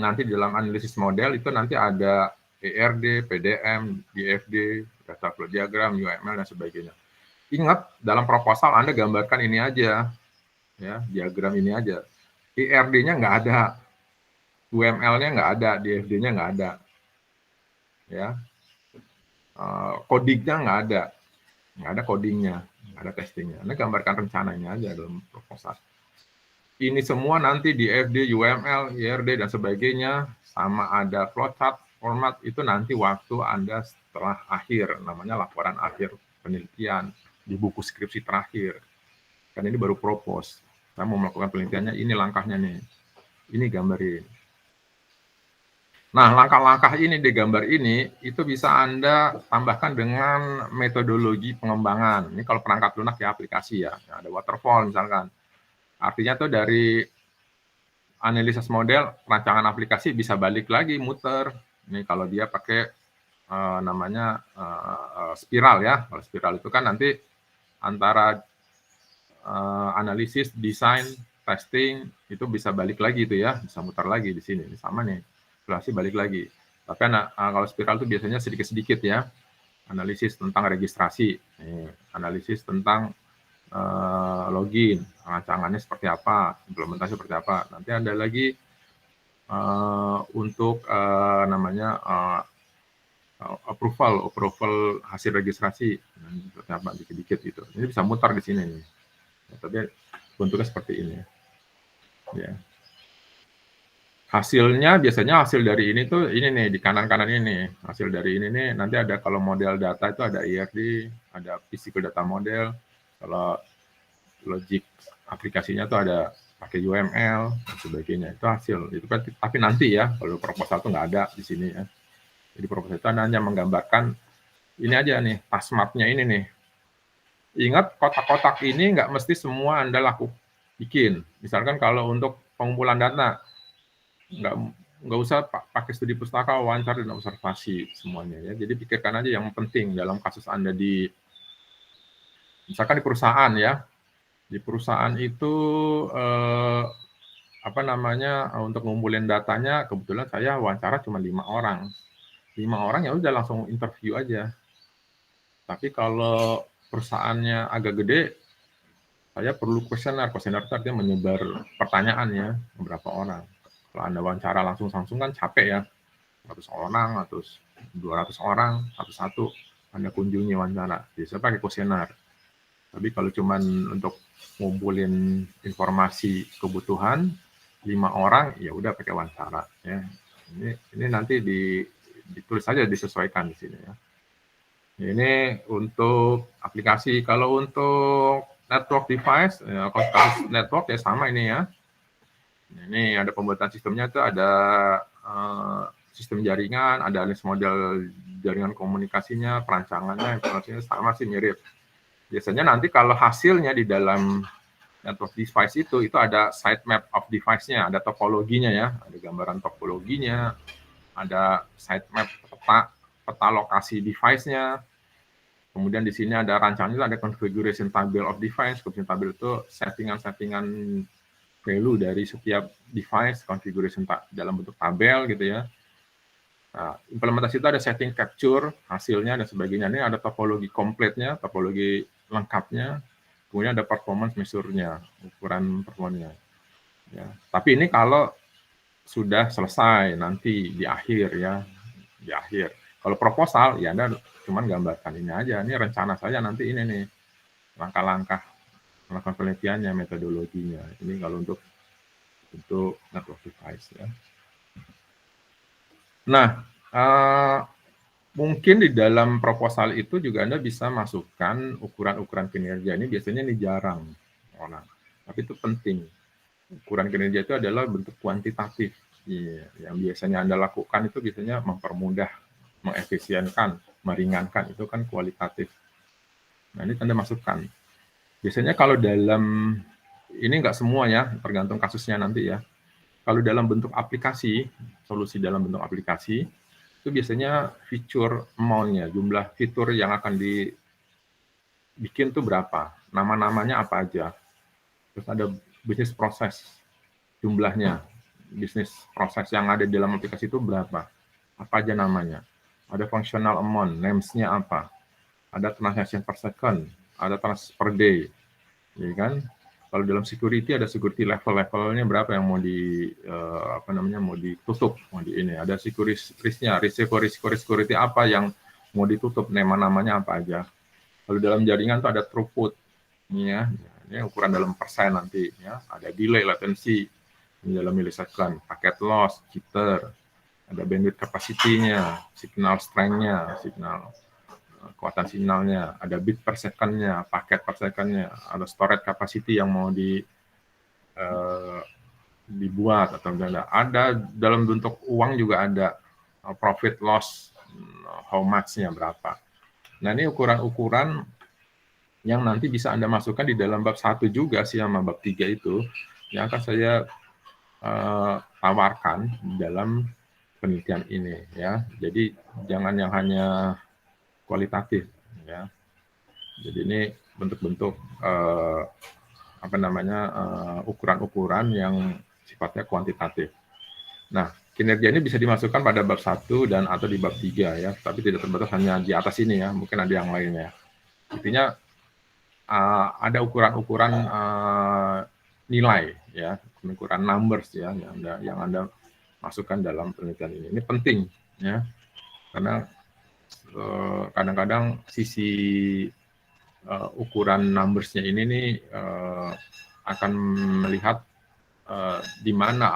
analisis model itu nanti ada ERD, PDM, DFD, data flow diagram, UML dan sebagainya. Ingat, dalam proposal Anda gambarkan ini aja, ya, diagram ini aja. ERD-nya nggak ada, UML-nya nggak ada, DFD-nya nggak ada, ya. Codingnya nggak ada codingnya, nggak ada testingnya. Anda gambarkan rencananya aja dalam proposal. Ini semua nanti di FD, UML, IRD, dan sebagainya, sama ada flowchart, format, itu nanti waktu Anda setelah akhir, namanya laporan akhir penelitian, di buku skripsi terakhir. Kan ini baru propose. Saya mau melakukan penelitiannya, ini langkahnya nih. Ini gambarin. Nah, langkah-langkah ini di gambar ini, itu bisa Anda tambahkan dengan metodologi pengembangan. Ini kalau perangkat lunak ya, aplikasi ya. Ada waterfall misalkan. Artinya tuh dari analisis model, rancangan aplikasi bisa balik lagi, muter. Ini kalau dia pakai namanya spiral ya. Kalau spiral itu kan nanti antara analisis, desain, testing, itu bisa balik lagi itu ya. Bisa muter lagi di sini. Ini sama nih, simulasi balik lagi. Tapi kalau spiral itu biasanya sedikit-sedikit ya. Analisis tentang registrasi, analisis tentang login, rancangannya seperti apa, implementasi seperti apa. Nanti ada lagi untuk namanya approval hasil registrasi, seperti apa dikit-dikit gitu. Ini bisa mutar di sini nih. Ya, tapi bentuknya seperti ini. Ya. Hasilnya biasanya hasil dari ini tuh ini nih di kanan-kanan ini. Hasil dari ini nih nanti ada kalau model data itu ada IRD, ada physical data model. Kalau logik aplikasinya tuh ada pakai UML dan sebagainya, itu hasil itu kan, tapi nanti ya kalau proposal tuh nggak ada di sini ya. Jadi proposal itu hanya menggambarkan ini aja nih, task map-nya ini nih. Ingat, kotak-kotak ini nggak mesti semua Anda bikin. Misalkan kalau untuk pengumpulan data nggak usah pakai studi pustaka, wawancara dan observasi semuanya ya. Jadi pikirkan aja yang penting dalam kasus Anda misalkan di perusahaan ya. Di perusahaan itu untuk ngumpulin datanya, kebetulan saya wawancara cuma 5 orang. 5 orang ya udah langsung interview aja. Tapi kalau perusahaannya agak gede, saya perlu kuesioner. Kuesioner itu artinya menyebar pertanyaan ya, beberapa orang. Kalau Anda wawancara langsung kan capek ya. 100 orang, atau 200 orang, satu-satu Anda kunjungi wawancara. Jadi saya pakai kuesioner. Tapi kalau cuma untuk ngumpulin informasi kebutuhan, 5 orang, ya udah pakai wawancara ya. Ini nanti ditulis saja, disesuaikan di sini ya. Ini untuk aplikasi. Kalau untuk network device, ya, kalau kasus network ya sama ini ya. Ini ada pembuatan sistemnya tuh, ada sistem jaringan, ada list model jaringan komunikasinya, perancangannya, informasinya sama sih, mirip. Biasanya nanti kalau hasilnya di dalam network device itu ada sitemap of device-nya, ada topologinya ya, ada gambaran topologinya, ada sitemap peta lokasi device-nya. Kemudian di sini ada rancangan, itu ada configuration table of device. Configuration table itu settingan-settingan value dari setiap device, configuration dalam bentuk tabel gitu ya. Nah, implementasi itu ada setting capture, hasilnya dan sebagainya. Ini ada topologi kompletnya, topologi lengkapnya, kemudian ada performance measure-nya, ukuran performanya. Ya. Tapi ini kalau sudah selesai nanti di akhir ya, di akhir. Kalau proposal ya Anda cuman gambarkan ini aja, ini rencana saya nanti ini nih, langkah-langkah melakukan penelitiannya, metodologinya. Ini kalau untuk network device ya. Nah, mungkin di dalam proposal itu juga Anda bisa masukkan ukuran-ukuran kinerja. Ini biasanya ini jarang orang, tapi itu penting. Ukuran kinerja itu adalah bentuk kuantitatif. Yang biasanya Anda lakukan itu biasanya mempermudah, mengefisienkan, meringankan, itu kan kualitatif. Nah, ini Anda masukkan. Biasanya kalau dalam, ini nggak semua ya, tergantung kasusnya nanti ya. Kalau dalam bentuk aplikasi, solusi dalam bentuk aplikasi, itu biasanya feature amount-nya, jumlah fitur yang akan dibikin itu berapa, nama-namanya apa aja. Terus ada bisnis proses, jumlahnya, bisnis proses yang ada di dalam aplikasi itu berapa, apa aja namanya. Ada functional amount, names-nya apa, ada transaction per second, ada transaction per day, ya kan? Kalau dalam security ada security level-levelnya berapa yang mau mau ditutup, mau di ini. Ada security risk-nya, risiko security apa yang mau ditutup, nama-namanya apa aja. Kalau dalam jaringan tuh ada throughput, ya. Ini ukuran dalam persen nanti, ya. Ada delay, latency di dalam millisecond, packet loss, jitter, ada bandwidth capacity-nya, signal strength-nya, signal kekuatan sinyalnya, ada bit per second-nya, paket per second-nya, ada storage capacity yang mau dibuat atau ada dalam bentuk uang juga ada profit loss, how much-nya berapa. Nah, ini ukuran-ukuran yang nanti bisa Anda masukkan di dalam bab 1 juga sih sama bab 3 itu yang akan saya tawarkan dalam penelitian ini ya. Jadi jangan yang hanya kualitatif ya. Jadi ini bentuk-bentuk ukuran-ukuran yang sifatnya kuantitatif. Nah, kinerja ini bisa dimasukkan pada bab 1 dan atau di bab 3 ya, tapi tidak terbatas hanya di atas ini ya, mungkin ada yang lainnya. Intinya ada ukuran-ukuran nilai ya, ukuran numbers ya yang Anda masukkan dalam penelitian ini. Ini penting ya. Karena kadang-kadang sisi ukuran numbers-nya ini nih akan melihat di mana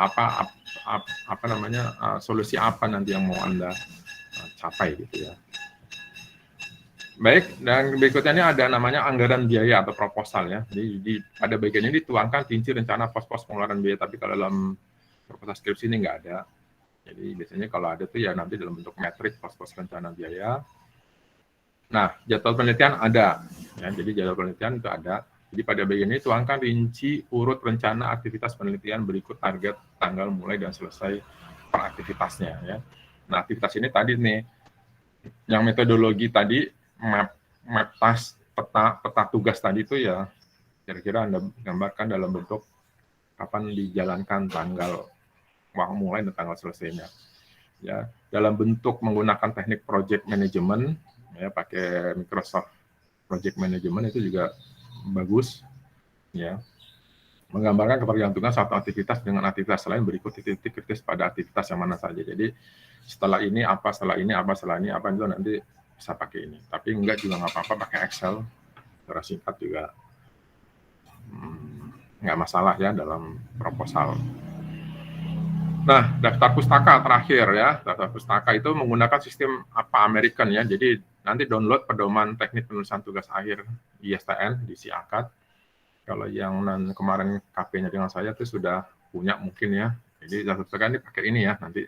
solusi apa nanti yang mau Anda capai gitu ya. Baik, dan berikutnya ini ada namanya anggaran biaya atau proposal ya. Jadi pada bagian ini dituangkan rinci rencana pos-pos pengeluaran biaya, tapi kalau dalam proposal skripsi ini nggak ada. Jadi biasanya kalau ada tuh ya nanti dalam bentuk metrik pos-pos rencana biaya. Nah, jadwal penelitian ada. Ya, jadi jadwal penelitian itu ada. Jadi pada bagian ini tuangkan rinci urut rencana aktivitas penelitian berikut target, tanggal mulai dan selesai per aktivitasnya. Ya. Nah, aktivitas ini tadi nih, yang metodologi tadi, map task, peta tugas tadi itu ya, kira-kira Anda gambarkan dalam bentuk kapan dijalankan, tanggal mulai dan tanggal selesainya. Ya, dalam bentuk menggunakan teknik project management, ya pakai Microsoft Project Management itu juga bagus, ya. Menggambarkan ketergantungan satu aktivitas dengan aktivitas lain berikut titik-titik kritis pada aktivitas yang mana saja. Jadi setelah ini apa, setelah ini apa, setelah ini apa, itu nanti bisa pakai ini. Tapi enggak juga nggak apa-apa pakai Excel, secara singkat juga nggak masalah ya dalam proposal. Nah, daftar pustaka terakhir ya. Daftar pustaka itu menggunakan sistem apa American ya. Jadi nanti download pedoman teknik penulisan tugas akhir ISTN di SIAKAD. Kalau yang kemarin KP-nya dengan saya itu sudah punya mungkin ya. Jadi daftar pustaka ini pakai ini ya nanti.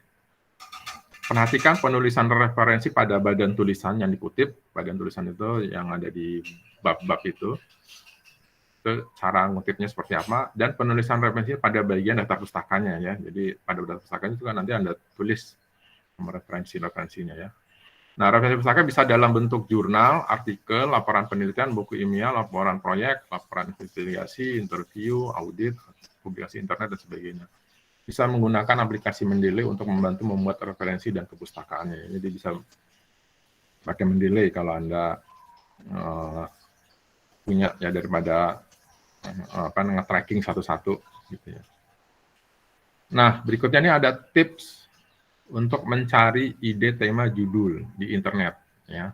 Perhatikan penulisan referensi pada badan tulisan yang dikutip. Badan tulisan itu yang ada di bab-bab itu cara ngutipnya seperti apa, dan penulisan referensi pada bagian daftar pustakanya ya. Jadi pada daftar pustakanya itu kan nanti Anda tulis referensinya ya. Nah, referensi pustaka bisa dalam bentuk jurnal, artikel, laporan penelitian, buku ilmiah, laporan proyek, laporan investigasi, interview, audit, publikasi internet, dan sebagainya. Bisa menggunakan aplikasi Mendeley untuk membantu membuat referensi dan kepustakaannya. Jadi bisa pakai Mendeley kalau Anda punya ya, daripada nge-tracking satu-satu gitu ya. Nah, berikutnya ini ada tips untuk mencari ide tema judul di internet ya.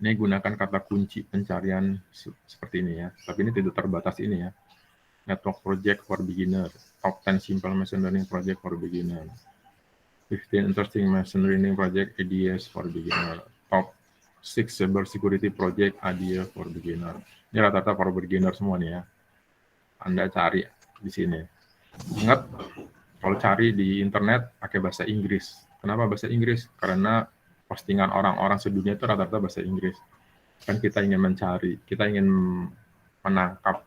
Ini gunakan kata kunci pencarian seperti ini ya. Tapi ini tidak terbatas ini ya. Network project for beginner, top 10 simple machine learning project for beginner, 15 interesting machine learning project ideas for beginner, top 6 cyber security project idea for beginner. Ini rata-rata for beginner semua nih ya. Anda cari di sini. Ingat, kalau cari di internet pakai bahasa Inggris. Kenapa bahasa Inggris? Karena postingan orang-orang sedunia itu rata-rata bahasa Inggris. Kan kita ingin mencari, kita ingin menangkap,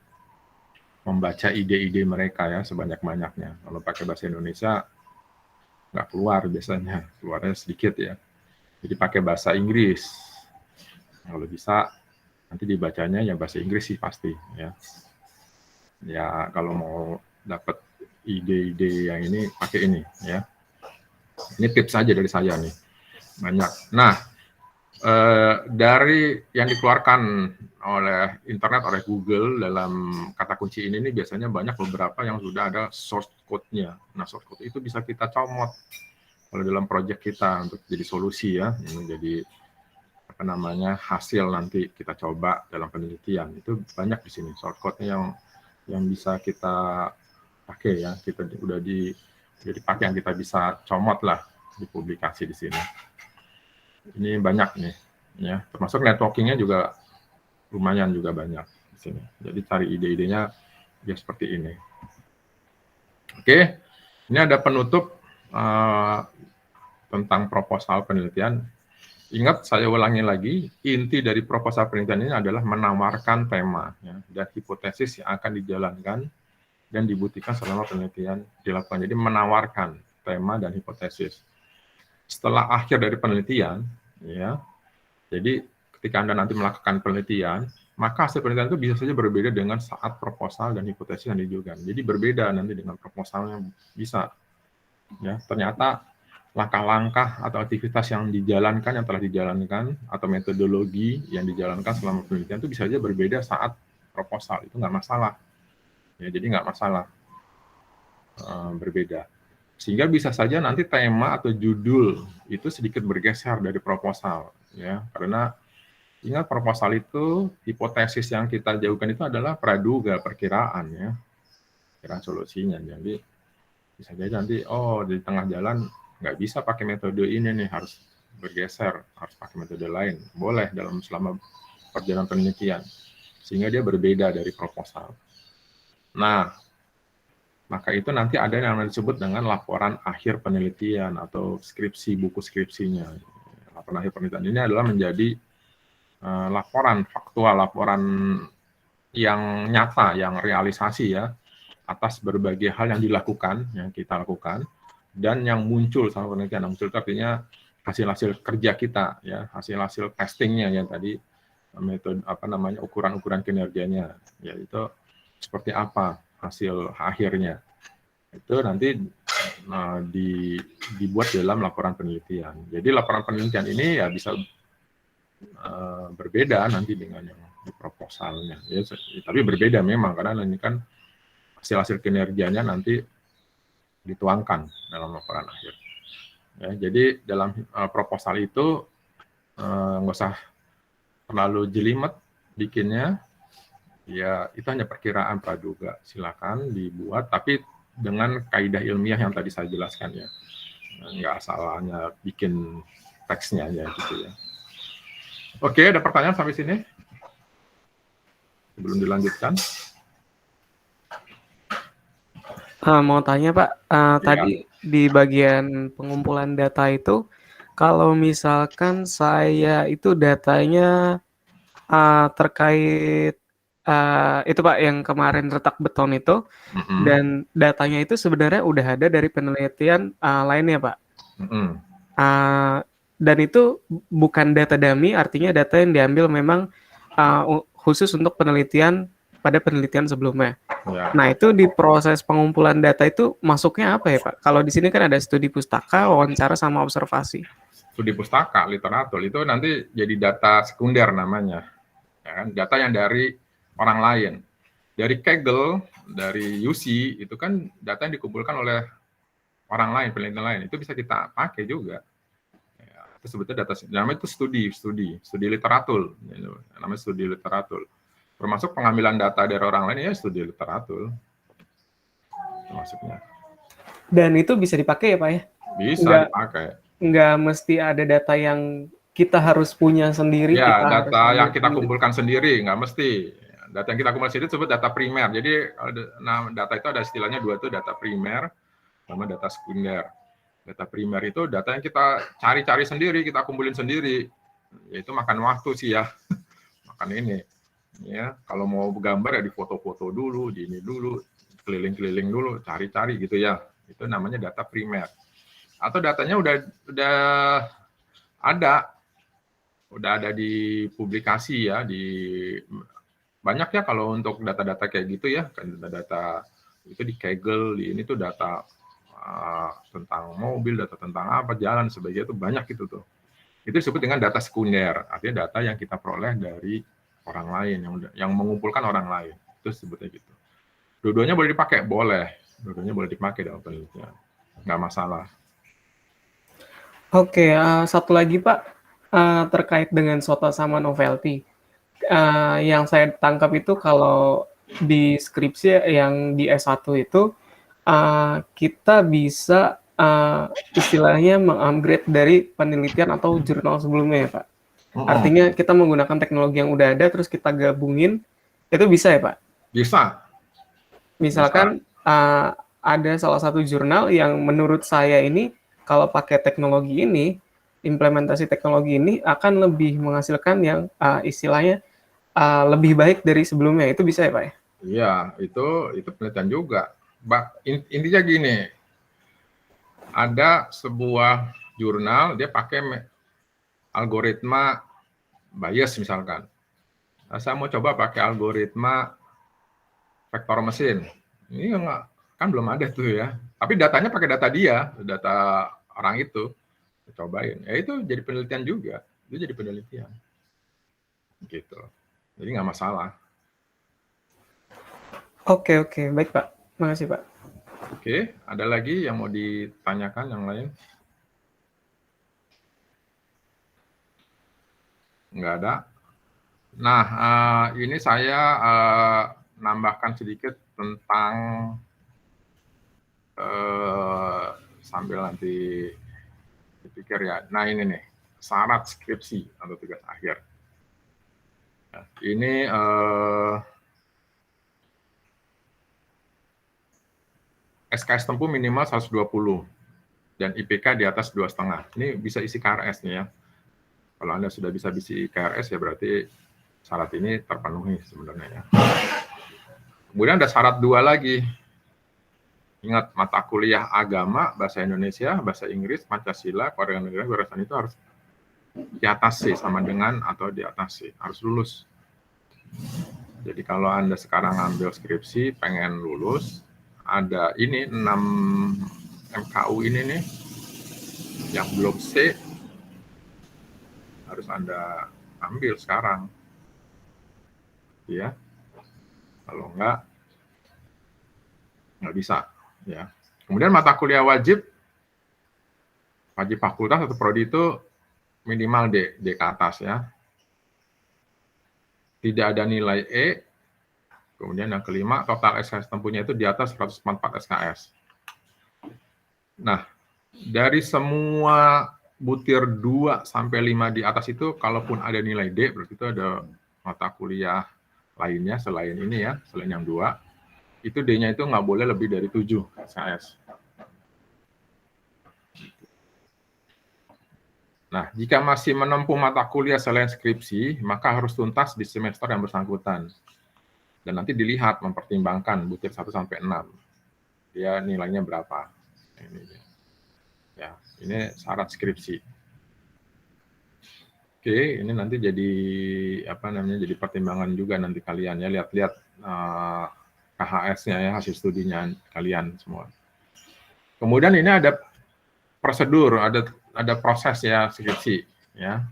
membaca ide-ide mereka ya sebanyak-banyaknya. Kalau pakai bahasa Indonesia nggak keluar biasanya, keluarnya sedikit ya. Jadi pakai bahasa Inggris. Kalau bisa nanti dibacanya ya bahasa Inggris sih pasti ya. Ya kalau mau dapat ide-ide yang ini pakai ini ya. Ini tips saja dari saya nih, banyak. Nah, dari yang dikeluarkan oleh internet, oleh Google dalam kata kunci ini biasanya banyak beberapa yang sudah ada source code-nya. Nah, source code itu bisa kita comot kalau dalam project kita untuk jadi solusi ya, ini jadi hasil nanti kita coba dalam penelitian. Itu banyak di sini source code-nya yang bisa kita pakai ya, kita udah dipakai yang kita bisa comot lah di publikasi di sini. Ini banyak nih ya, termasuk networking-nya juga lumayan juga banyak di sini. Jadi cari ide-idenya ya seperti ini. Oke, ini ada penutup tentang proposal penelitian. Ingat, saya ulangi lagi, inti dari proposal penelitian ini adalah menawarkan tema ya, dan hipotesis yang akan dijalankan dan dibuktikan selama penelitian dilakukan. Jadi menawarkan tema dan hipotesis. Setelah akhir dari penelitian, ya, jadi ketika Anda nanti melakukan penelitian, maka hasil penelitian itu bisa saja berbeda dengan saat proposal dan hipotesis yang diajukan. Jadi berbeda nanti dengan proposalnya bisa. Ya, ternyata langkah-langkah atau aktivitas yang dijalankan, yang telah dijalankan, atau metodologi yang dijalankan selama penelitian itu bisa saja berbeda saat proposal. Itu nggak masalah. Ya, jadi nggak masalah berbeda. Sehingga bisa saja nanti tema atau judul itu sedikit bergeser dari proposal. Ya, karena ingat proposal itu, hipotesis yang kita jauhkan itu adalah praduga, perkiraan ya. Perkiraan solusinya. Jadi bisa jadi nanti, di tengah jalan nggak bisa pakai metode ini nih, harus bergeser, harus pakai metode lain. Boleh selama perjalanan penelitian. Sehingga dia berbeda dari proposal. Nah, maka itu nanti ada yang disebut dengan laporan akhir penelitian atau skripsi, buku skripsinya. Laporan akhir penelitian ini adalah menjadi laporan faktual, laporan yang nyata, yang realisasi ya, atas berbagai hal yang dilakukan, yang kita lakukan, dan yang muncul sama penelitian. Yang muncul itu artinya hasil-hasil kerja kita, ya, hasil-hasil testingnya yang tadi, metode ukuran-ukuran kinerjanya, yaitu seperti apa hasil akhirnya. Itu nanti dibuat dalam laporan penelitian. Jadi laporan penelitian ini ya bisa berbeda nanti dengan yang di proposalnya. Ya, tapi berbeda memang karena ini kan hasil-hasil kinerjanya nanti dituangkan dalam laporan akhir. Ya, jadi dalam proposal itu nggak usah terlalu jelimet bikinnya. Ya itu hanya perkiraan praduga. Silakan dibuat, tapi dengan kaidah ilmiah yang tadi saya jelaskan ya. Nggak salahnya bikin teksnya aja gitu ya. Oke, ada pertanyaan sampai sini? Sebelum dilanjutkan. Mau tanya Pak, tadi di bagian pengumpulan data itu, kalau misalkan saya itu datanya terkait itu Pak yang kemarin retak beton itu, dan datanya itu sebenarnya udah ada dari penelitian lainnya Pak. Dan itu bukan data dummy, artinya data yang diambil memang khusus untuk penelitian pada penelitian sebelumnya. Ya. Nah, itu di proses pengumpulan data itu masuknya apa ya, Pak? Kalau di sini kan ada studi pustaka, wawancara, sama observasi. Studi pustaka, literatur, itu nanti jadi data sekunder namanya. Ya kan? Data yang dari orang lain. Dari Kaggle, dari UC, itu kan data yang dikumpulkan oleh orang lain, penelitian lain. Itu bisa kita pakai juga. Ya, itu sebetulnya data, namanya itu studi literatur. Namanya studi literatur. Termasuk pengambilan data dari orang lain, ya studi literatur. Termasuknya. Dan itu bisa dipakai ya Pak ya? Bisa dipakai. Nggak mesti ada data yang kita harus punya sendiri. Ya, kita data harus yang kita kumpulkan sendiri, nggak mesti. Data yang kita kumpulkan sendiri disebut data primer. Jadi, data itu ada istilahnya dua itu, data primer sama data sekunder. Data primer itu data yang kita cari-cari sendiri, kita kumpulin sendiri. Yaitu makan waktu sih ya. Makan ini. Ya, kalau mau gambar ya di foto-foto dulu, di ini dulu, keliling-keliling dulu, cari-cari gitu ya. Itu namanya data primer. Atau datanya udah ada di publikasi ya, di banyak ya kalau untuk data-data kayak gitu ya, kan data-data itu di Kaggle, di ini tuh data tentang mobil, data tentang apa, jalan sebagainya itu banyak gitu tuh. Itu disebut dengan data sekunder, artinya data yang kita peroleh dari orang lain, yang mengumpulkan orang lain. Itu sebutnya gitu. Dua-duanya boleh dipakai? Boleh. Dua-duanya boleh dipakai dalam penelitian. Nggak masalah. Oke, satu lagi Pak, terkait dengan SOTA sama novelty. Yang saya tangkap itu kalau di skripsi yang di S1 itu, kita bisa istilahnya mengupgrade dari penelitian atau jurnal sebelumnya ya Pak. Artinya kita menggunakan teknologi yang udah ada terus kita gabungin, itu bisa ya Pak? Bisa. Misalkan ada salah satu jurnal yang menurut saya ini kalau pakai teknologi ini, implementasi teknologi ini akan lebih menghasilkan yang istilahnya lebih baik dari sebelumnya. Itu bisa ya Pak ya? Iya, itu penelitian juga. Intinya gini, ada sebuah jurnal dia pakai algoritma Bayes misalkan. Nah, saya mau coba pakai algoritma vektor mesin. Ini kan belum ada tuh ya. Tapi datanya pakai data dia, data orang itu. Cobain. Ya itu jadi penelitian juga. Itu jadi penelitian. Gitu. Jadi nggak masalah. Oke, baik Pak. Makasih Pak. Oke, ada lagi yang mau ditanyakan yang lain? Nggak ada. Nah, ini saya nambahkan sedikit tentang sambil nanti dipikir ya. Nah ini nih, syarat skripsi atau tugas akhir. Nah, ini SKS tempuh minimal 120 dan IPK di atas 2,5. Ini bisa isi KRS nih ya. Kalau Anda sudah bisa isi KRS ya berarti syarat ini terpenuhi sebenarnya ya. Kemudian ada syarat 2 lagi. Ingat, mata kuliah agama, bahasa Indonesia, bahasa Inggris, Pancasila, kewarganegaraan, kewirausahaan itu harus di atas C sama dengan atau di atas C, harus lulus. Jadi kalau Anda sekarang ambil skripsi, pengen lulus, ada ini 6 MKU ini nih, yang belum C, harus Anda ambil sekarang. Ya, kalau nggak bisa. Ya. Kemudian mata kuliah wajib fakultas atau prodi itu minimal D ke atas ya. Tidak ada nilai E, Kemudian yang kelima, total SKS tempuhnya itu di atas 144 SKS. Nah, dari semua butir 2 sampai 5 di atas itu, kalaupun ada nilai D, berarti itu ada mata kuliah lainnya selain ini ya, selain yang 2, itu D-nya itu nggak boleh lebih dari 7 SKS. Nah, jika masih menempuh mata kuliah selain skripsi, maka harus tuntas di semester yang bersangkutan. Dan nanti dilihat, mempertimbangkan butir 1 sampai 6. Dia nilainya berapa. Ini dia. Ya, ini syarat skripsi. Oke, ini nanti jadi jadi pertimbangan juga nanti kalian ya, lihat-lihat KHS-nya ya, hasil studinya kalian semua. Kemudian ini ada prosedur, ada proses ya skripsi ya.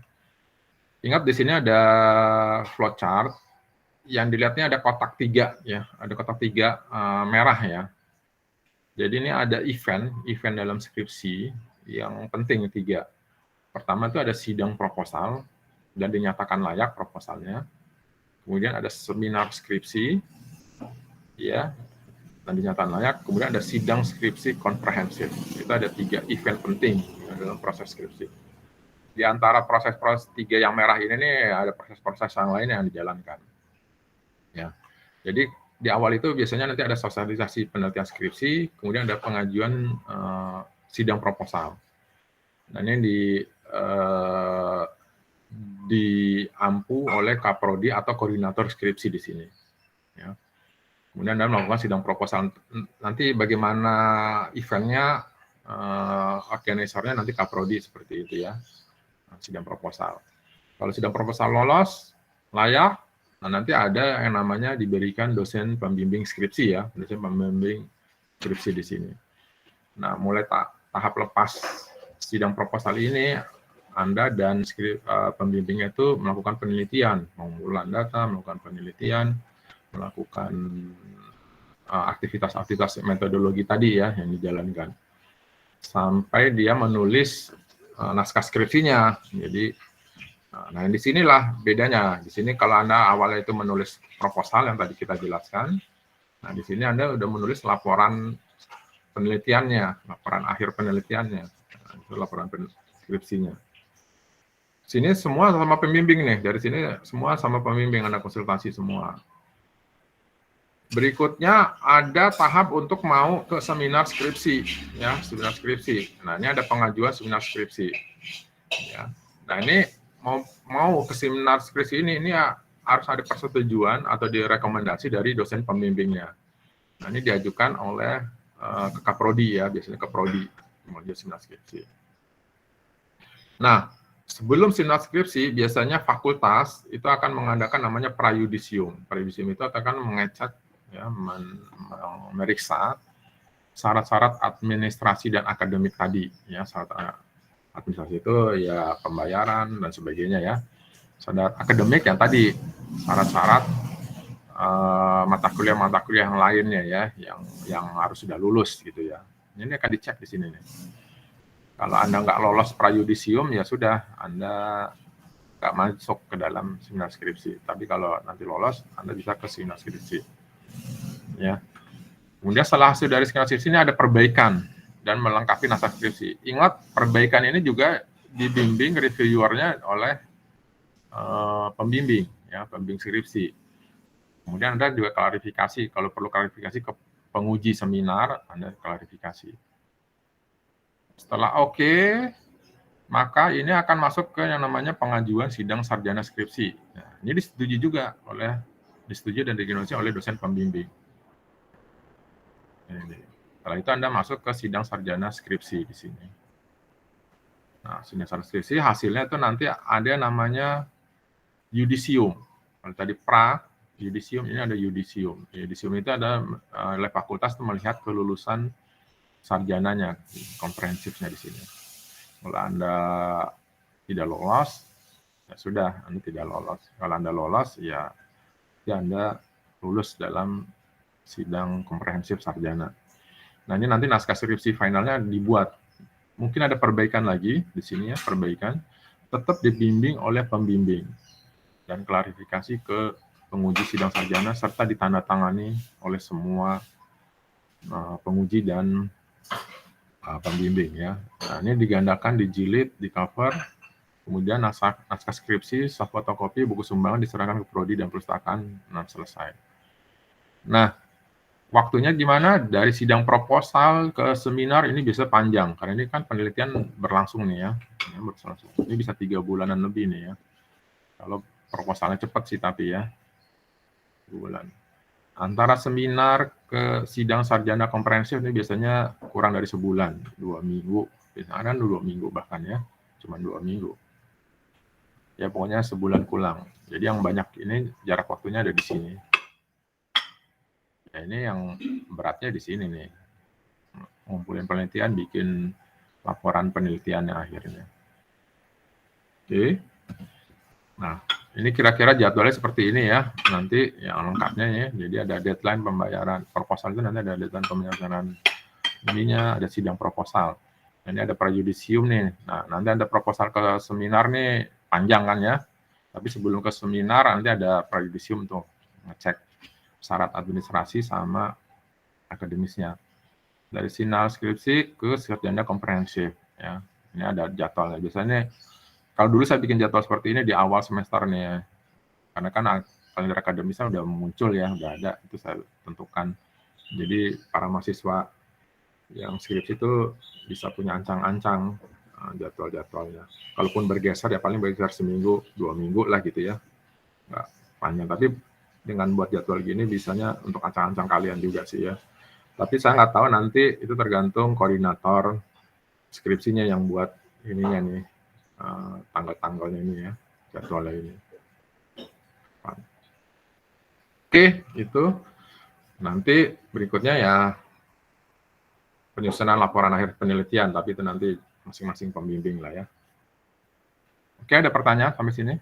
Ingat di sini ada flowchart, yang dilihatnya ada kotak 3 ya, ada kotak 3 merah ya. Jadi ini ada event dalam skripsi yang penting 3. Pertama itu ada sidang proposal dan dinyatakan layak proposalnya. Kemudian ada seminar skripsi, ya, dan dinyatakan layak. Kemudian ada sidang skripsi komprehensif. Itu ada 3 event penting dalam proses skripsi. Di antara proses-proses 3 yang merah ini nih ada proses-proses yang lain yang dijalankan. Ya, jadi di awal itu biasanya nanti ada sosialisasi penelitian skripsi, kemudian ada pengajuan sidang proposal. Nah, ini diampu oleh Kaprodi atau koordinator skripsi di sini. Ya. Kemudian Anda melakukan sidang proposal. Nanti bagaimana eventnya, organisatornya nanti Kaprodi seperti itu ya, sidang proposal. Kalau sidang proposal lolos, layak, nah nanti ada yang namanya diberikan dosen pembimbing skripsi ya, dosen pembimbing skripsi di sini. Nah, mulai tahap lepas sidang proposal ini, Anda dan pembimbingnya itu melakukan penelitian, mengumpulkan data, melakukan penelitian, melakukan aktivitas-aktivitas metodologi tadi ya yang dijalankan. Sampai dia menulis naskah skripsinya. Jadi, nah di sinilah bedanya. Di sini kalau Anda awalnya itu menulis proposal yang tadi kita jelaskan, nah di sini Anda udah menulis laporan penelitiannya, laporan akhir penelitiannya, nah, itu laporan skripsinya. Sini semua sama pembimbing nih, dari sini semua sama pembimbing, Anda konsultasi semua. Berikutnya ada tahap untuk mau ke seminar skripsi, ya, seminar skripsi. Nah, ini ada pengajuan seminar skripsi. Ya. Nah, ini mau ke seminar skripsi ini ya, harus ada persetujuan atau direkomendasi dari dosen pembimbingnya. Nah, ini diajukan oleh ke Kaprodi ya, biasanya ke Prodi mengajukan seminar skripsi. Nah, sebelum seminar skripsi, biasanya fakultas itu akan mengadakan namanya prayudisium. Prayudisium itu akan mengecek, ya, meriksa syarat-syarat administrasi dan akademik tadi. Ya, syarat administrasi itu ya pembayaran dan sebagainya ya. Syarat akademik yang tadi, syarat-syarat mata kuliah yang lainnya ya, yang harus sudah lulus gitu ya. Ini akan dicek di sini nih. Kalau Anda nggak lolos prayudisium, ya sudah, Anda nggak masuk ke dalam seminar skripsi. Tapi kalau nanti lolos, Anda bisa ke seminar skripsi. Ya. Kemudian setelah hasil dari seminar skripsi ini ada perbaikan dan melengkapi naskah skripsi. Ingat, perbaikan ini juga dibimbing reviewernya oleh pembimbing, ya, pembimbing skripsi. Kemudian Anda juga klarifikasi, kalau perlu klarifikasi ke penguji seminar, Anda klarifikasi. Setelah oke, maka ini akan masuk ke yang namanya pengajuan sidang sarjana skripsi. Nah, ini disetujui dan direkomendasi oleh dosen pembimbing. Setelah itu Anda masuk ke sidang sarjana skripsi di sini. Nah, sidang sarjana skripsi hasilnya itu nanti ada namanya yudisium. Kalau tadi yudisium, ini ada yudisium. Yudisium itu ada oleh fakultas itu melihat kelulusan sarjananya, komprehensifnya di sini. Kalau Anda tidak lolos, ya sudah, Anda tidak lolos. Kalau Anda lolos, ya Anda lulus dalam sidang komprehensif sarjana. Nah, ini nanti naskah skripsi finalnya dibuat. Mungkin ada perbaikan lagi di sini ya, perbaikan. Tetap dibimbing oleh pembimbing dan klarifikasi ke penguji sidang sarjana serta ditandatangani oleh semua penguji dan pembimbing ya. Nah, ini digandakan, dijilid, di cover, kemudian naskah skripsi, soft fotokopi, buku sumbangan diserahkan ke prodi dan perpustakaan. Nah, selesai. Nah, waktunya gimana? Dari sidang proposal ke seminar ini bisa panjang, karena ini kan penelitian berlangsung nih ya. Ini bisa 3 bulanan lebih nih ya. Kalau proposalnya cepat sih tapi ya, 2 bulan. Antara seminar ke sidang sarjana komprehensif ini biasanya kurang dari sebulan, 2 minggu. Biasanya kan 2 minggu bahkan ya, cuma 2 minggu. Ya pokoknya sebulan kurang. Jadi yang banyak ini jarak waktunya ada di sini. Ya ini yang beratnya di sini nih. Ngumpulin penelitian, bikin laporan penelitiannya akhirnya. Oke. Nah, ini kira-kira jadwalnya seperti ini ya. Nanti yang lengkapnya ya. Jadi ada deadline pembayaran proposal itu, nanti ada deadline pembayaran ininya, ada sidang proposal. Ini ada prajudisium nih. Nah, nanti ada proposal ke seminar nih, panjang kan ya. Tapi sebelum ke seminar nanti ada prajudisium untuk ngecek syarat administrasi sama akademisnya. Dari final skripsi ke sarjana komprehensif ya. Ini ada jadwalnya. Biasanya kalau dulu saya bikin jadwal seperti ini di awal semester nih ya. Karena kan kalender akademisnya udah muncul ya, udah ada, itu saya tentukan. Jadi para mahasiswa yang skripsi itu bisa punya ancang-ancang jadwal-jadwalnya. Kalaupun bergeser ya paling bergeser seminggu, 2 minggu lah gitu ya. Nggak panjang, tapi dengan buat jadwal gini bisanya untuk ancang-ancang kalian juga sih ya. Tapi saya nggak tahu nanti, itu tergantung koordinator skripsinya yang buat ininya nih, tanggal-tanggalnya ini ya, jadwalnya ini. Oke, itu nanti berikutnya ya penyusunan laporan akhir penelitian, tapi itu nanti masing-masing pembimbing lah ya. Oke, ada pertanyaan sampai sini?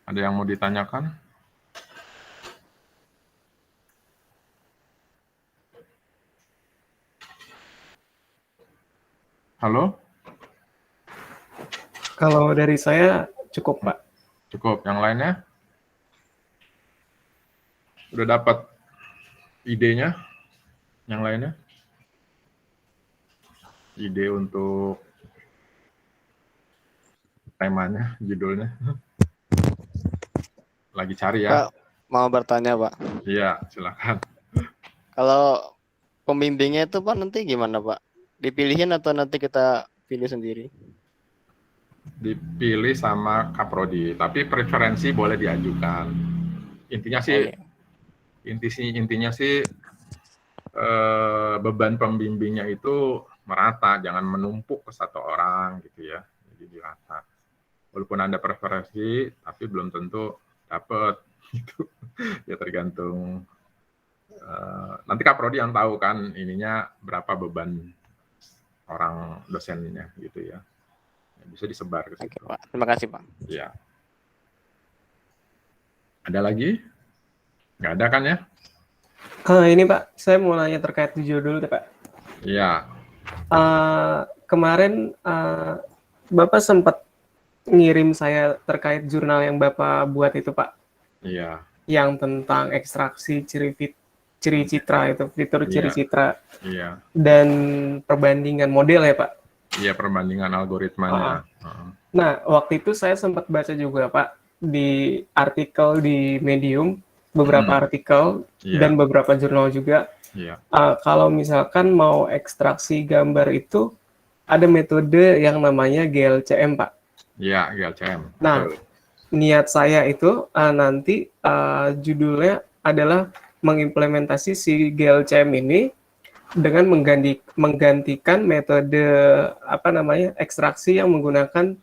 Ada yang mau ditanyakan? Halo? Kalau dari saya cukup, Pak. Cukup. Yang lainnya? Udah dapat idenya? Yang lainnya? Ide untuk temanya, judulnya? Lagi cari ya? Pak, mau bertanya, Pak. Iya, silakan. Kalau pembimbingnya itu Pak nanti gimana, Pak? Dipilihin atau nanti kita pilih sendiri? Dipilih sama Kaprodi, tapi preferensi boleh diajukan. Intinya sih, intinya sih beban pembimbingnya itu merata, jangan menumpuk ke satu orang gitu ya. Jadi dirata. Walaupun Anda preferensi, tapi belum tentu dapat gitu. Ya tergantung. Nanti Kaprodi yang tahu kan ininya berapa beban orang dosennya gitu ya. Bisa disebar ke situ. Oke, Pak. Terima kasih, Pak. Ya. Ada lagi? Nggak ada kan ya? Ini Pak, saya mau nanya terkait judul dulu deh, Pak. Iya. Kemarin Bapak sempat ngirim saya terkait jurnal yang Bapak buat itu, Pak. Iya. Yang tentang ekstraksi ciri citra itu, fitur ciri citra. Iya. Dan perbandingan model ya, Pak? Iya, perbandingan algoritmanya. Nah, waktu itu saya sempat baca juga, Pak, di artikel di Medium, beberapa artikel, dan beberapa jurnal juga. Kalau misalkan mau ekstraksi gambar itu, ada metode yang namanya GLCM, Pak. Iya, GLCM. Nah, niat saya itu nanti judulnya adalah mengimplementasi si GLCM ini dengan menggantikan metode ekstraksi yang menggunakan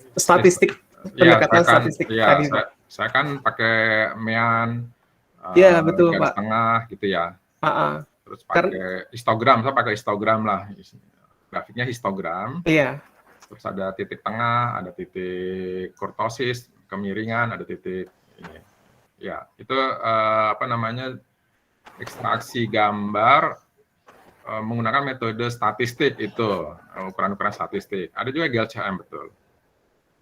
statistik pendekatan statistik tadi, Pak. Saya kan pakai MEAN, betul, garis Pak. tengah gitu ya. Terus pakai histogram, saya pakai histogram lah. Grafiknya histogram. Iya. Terus ada titik tengah, ada titik kurtosis, kemiringan, ada titik ini. Ya, itu ekstraksi gambar menggunakan metode statistik itu, ukuran-ukuran statistik. Ada juga GLCM, betul.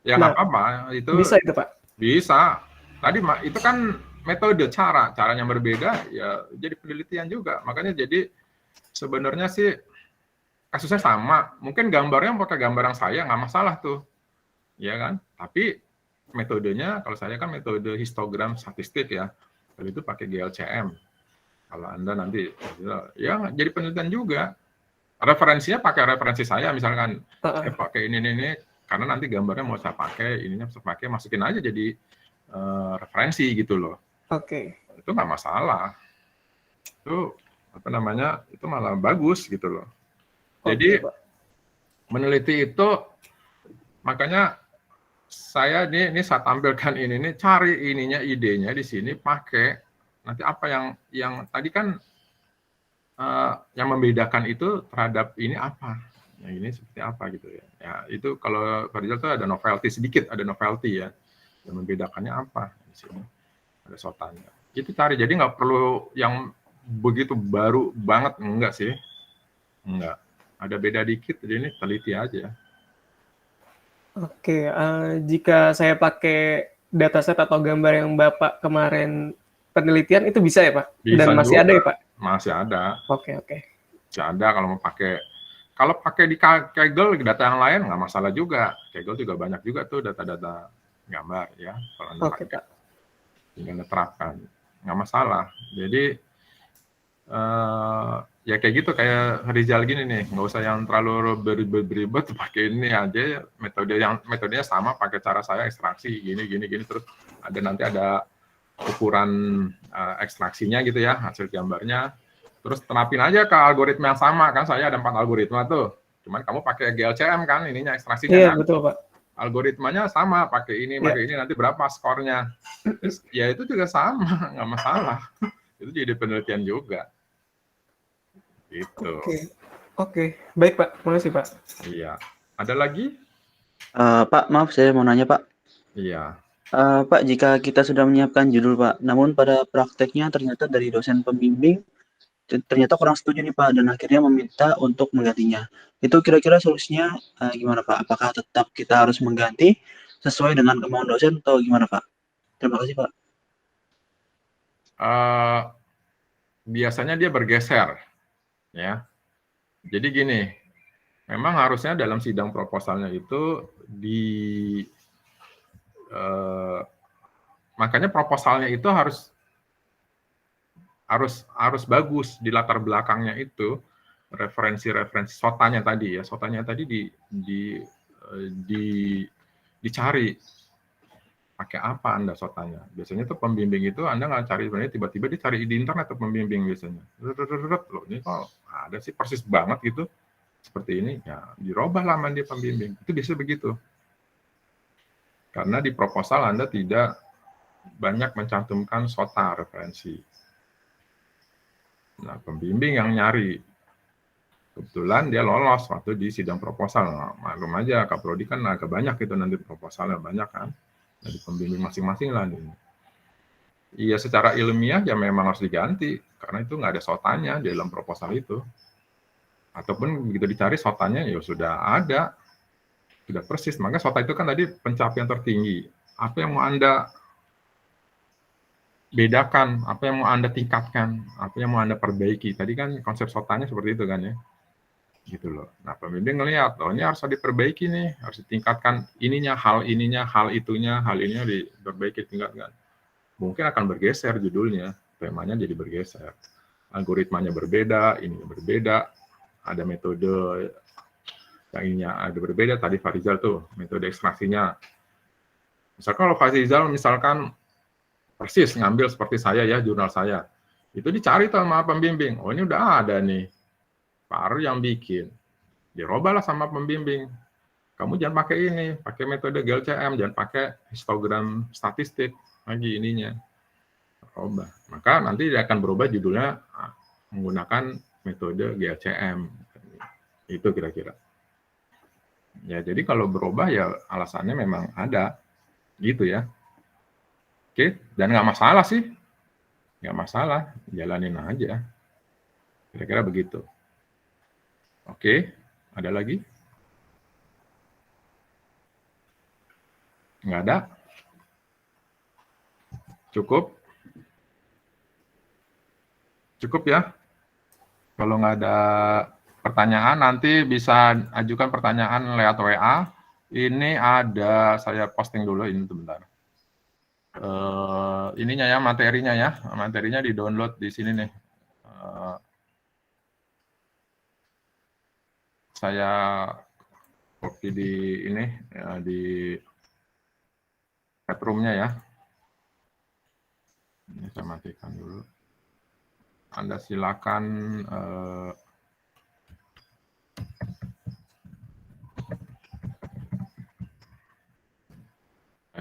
Ya nggak Nah, apa-apa, itu bisa itu Pak? bisa. Tadi itu kan metode, caranya berbeda, ya jadi penelitian juga. Makanya jadi sebenarnya sih kasusnya sama. Mungkin gambarnya pakai gambar yang saya, nggak masalah tuh. Ya kan? Tapi metodenya, kalau saya kan metode histogram statistik ya. Kalau itu pakai GLCM. Kalau Anda nanti, ya jadi penelitian juga. Referensinya pakai referensi saya, misalkan saya pakai ini, karena nanti gambarnya mau saya pakai, ininya saya pakai, masukin aja jadi referensi gitu loh. Oke. Itu nggak masalah. Itu apa namanya? Itu malah bagus gitu loh. Jadi Oke, Pak. meneliti itu, makanya saya ini saya tampilkan ini cari ininya, idenya di sini, pakai nanti apa yang tadi kan yang membedakan itu terhadap ini apa, yang ini seperti apa gitu ya. Ya itu kalau Farizal itu ada novelty sedikit, ada novelty ya, yang membedakannya apa di sini, ada sotanya. Itu cari, jadi nggak perlu yang begitu baru banget, enggak sih, enggak. Ada beda dikit, jadi ini teliti aja. Oke, jika saya pakai dataset atau gambar yang Bapak kemarin penelitian itu bisa ya Pak? Bisa Dan masih juga. ada ya Pak? Masih ada. Oke. Masih ada kalau mau pakai. Kalau pakai di Kaggle, data yang lain nggak masalah juga. Kaggle juga banyak juga tuh data-data gambar ya. Kalau Anda Oke, pakai, Pak. tinggal terapkan, nggak masalah. Jadi ya kayak gitu, kayak Rizal gini nih, nggak usah yang terlalu beribet, pakai ini aja. Metodenya sama, pakai cara saya ekstraksi gini, terus nanti ada ukuran ekstraksinya gitu ya, hasil gambarnya. Terus terapin aja ke algoritma yang sama kan, saya ada 4 algoritma tuh. Cuman kamu pakai GLCM kan, ininya ekstraksinya Iya, kan. betul Pak. Algoritmanya sama, pakai ini, nanti berapa skornya. Terus, ya itu juga sama, nggak masalah. Itu jadi penelitian juga. Gitu. Oke. Baik Pak, makasih Pak. Iya. Ada lagi? Pak, maaf saya mau nanya Pak. Iya. Pak, jika kita sudah menyiapkan judul Pak, namun pada prakteknya ternyata dari dosen pembimbing ternyata kurang setuju nih Pak, dan akhirnya meminta untuk menggantinya. Itu kira-kira solusinya gimana Pak? Apakah tetap kita harus mengganti sesuai dengan kemauan dosen atau gimana Pak? Terima kasih Pak. Biasanya dia bergeser, ya. Jadi gini, memang harusnya dalam sidang proposalnya itu makanya proposalnya itu harus bagus, di latar belakangnya itu referensi sotanya tadi ya, dicari pakai apa Anda sotanya. Biasanya tuh pembimbing itu Anda nggak cari, sebenarnya tiba-tiba dicari di internet tuh pembimbing biasanya. Loh, ini kok ada sih persis banget gitu, seperti ini, ya dirubah laman dia pembimbing. Itu biasa begitu. Karena di proposal Anda tidak banyak mencantumkan sota referensi. Nah, pembimbing yang nyari. Kebetulan dia lolos waktu di sidang proposal. Nah, maklum aja, Kaprodi kan agak banyak itu nanti proposalnya, banyak kan. Dari pembimbing masing-masing lah. Iya, secara ilmiah ya memang harus diganti. Karena itu nggak ada sotanya di dalam proposal itu. Ataupun begitu dicari sotanya ya sudah ada. Sudah persis. Maka sota itu kan tadi pencapaian tertinggi. Apa yang mau Anda bedakan, apa yang mau Anda tingkatkan, apa yang mau Anda perbaiki. Tadi kan konsep sotanya seperti itu kan ya. Gitu loh. Nah, pembimbing ngelihat, oh ini harus diperbaiki nih, harus ditingkatkan ininya, hal itunya, hal ininya diperbaiki, tingkatkan. Mungkin akan bergeser judulnya, temanya jadi bergeser. Algoritmanya berbeda, ini berbeda, ada metode yang ininya ada berbeda. Tadi Farizal tuh, metode ekstraksinya. Misalkan kalau Farizal misalkan persis ngambil seperti saya ya, jurnal saya. Itu dicari tuh sama pembimbing. Oh ini udah ada nih. Baru yang bikin. Dirubahlah sama pembimbing. Kamu jangan pakai ini, pakai metode GLCM, jangan pakai histogram statistik lagi ininya. Rubah. Maka nanti dia akan berubah judulnya menggunakan metode GLCM. Itu kira-kira. Ya, jadi kalau berubah ya alasannya memang ada. Gitu ya. Oke, dan nggak masalah sih. Nggak masalah, jalanin aja. Kira-kira begitu. Oke, ada lagi? Nggak ada? Cukup? Cukup ya? Kalau nggak ada pertanyaan, nanti bisa ajukan pertanyaan lewat WA. Ini ada, saya posting dulu ini sebentar. Ininya ya, materinya ya. Materinya di-download di sini nih. Saya copy di ini, ya, di chatroom-nya ya. Ini saya matikan dulu. Anda silakan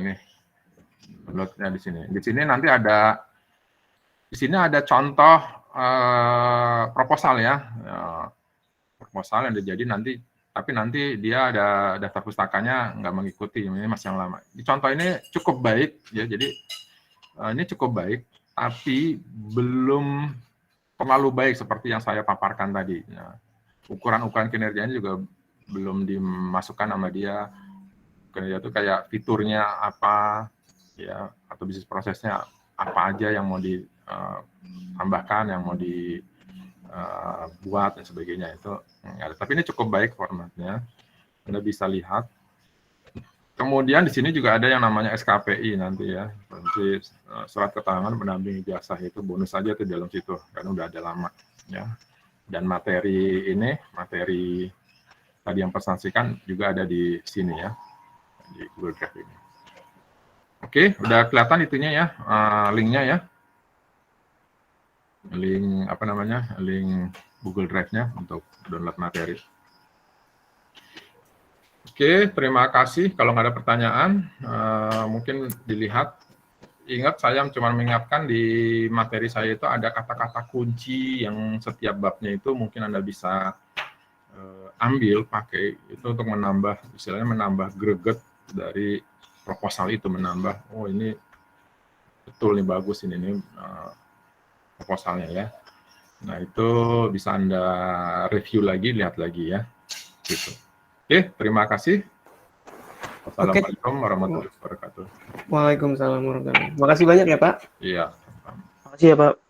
ini downloadnya di sini. Di sini nanti ada contoh proposal ya. Proposal yang jadi nanti, tapi nanti dia ada daftar pustakanya nggak mengikuti, ini masih yang lama. Di contoh ini cukup baik ya, jadi ini cukup baik, tapi belum terlalu baik seperti yang saya paparkan tadi. Nah, ukuran-ukuran kinerjanya juga belum dimasukkan sama dia. Kinerja itu kayak fiturnya apa, ya, atau bisnis prosesnya apa aja yang mau ditambahkan, yang mau dibuat dan sebagainya itu. Tapi ini cukup baik formatnya, Anda bisa lihat. Kemudian di sini juga ada yang namanya SKPI nanti ya, nanti surat keterangan pendamping ijazah, itu bonus saja tuh di dalam situ, karena udah ada lama ya. Dan materi ini, materi tadi yang presentasikan juga ada di sini ya, di Google Drive ini. Oke, udah kelihatan itunya ya, linknya ya, link apa namanya, link Google Drive-nya untuk download materi. Oke, terima kasih. Kalau nggak ada pertanyaan, mungkin dilihat. Ingat, saya cuma mengingatkan di materi saya itu ada kata-kata kunci yang setiap babnya itu mungkin Anda bisa ambil, pakai, itu untuk menambah, istilahnya menambah greget dari proposal itu, menambah, oh ini betul nih, bagus ini proposalnya ya. Nah, itu bisa Anda review lagi, lihat lagi ya. Gitu. Oke, terima kasih. Wassalamualaikum warahmatullahi wabarakatuh. Waalaikumsalam warahmatullahi wabarakatuh. Makasih banyak ya Pak. Iya. Makasih ya Pak.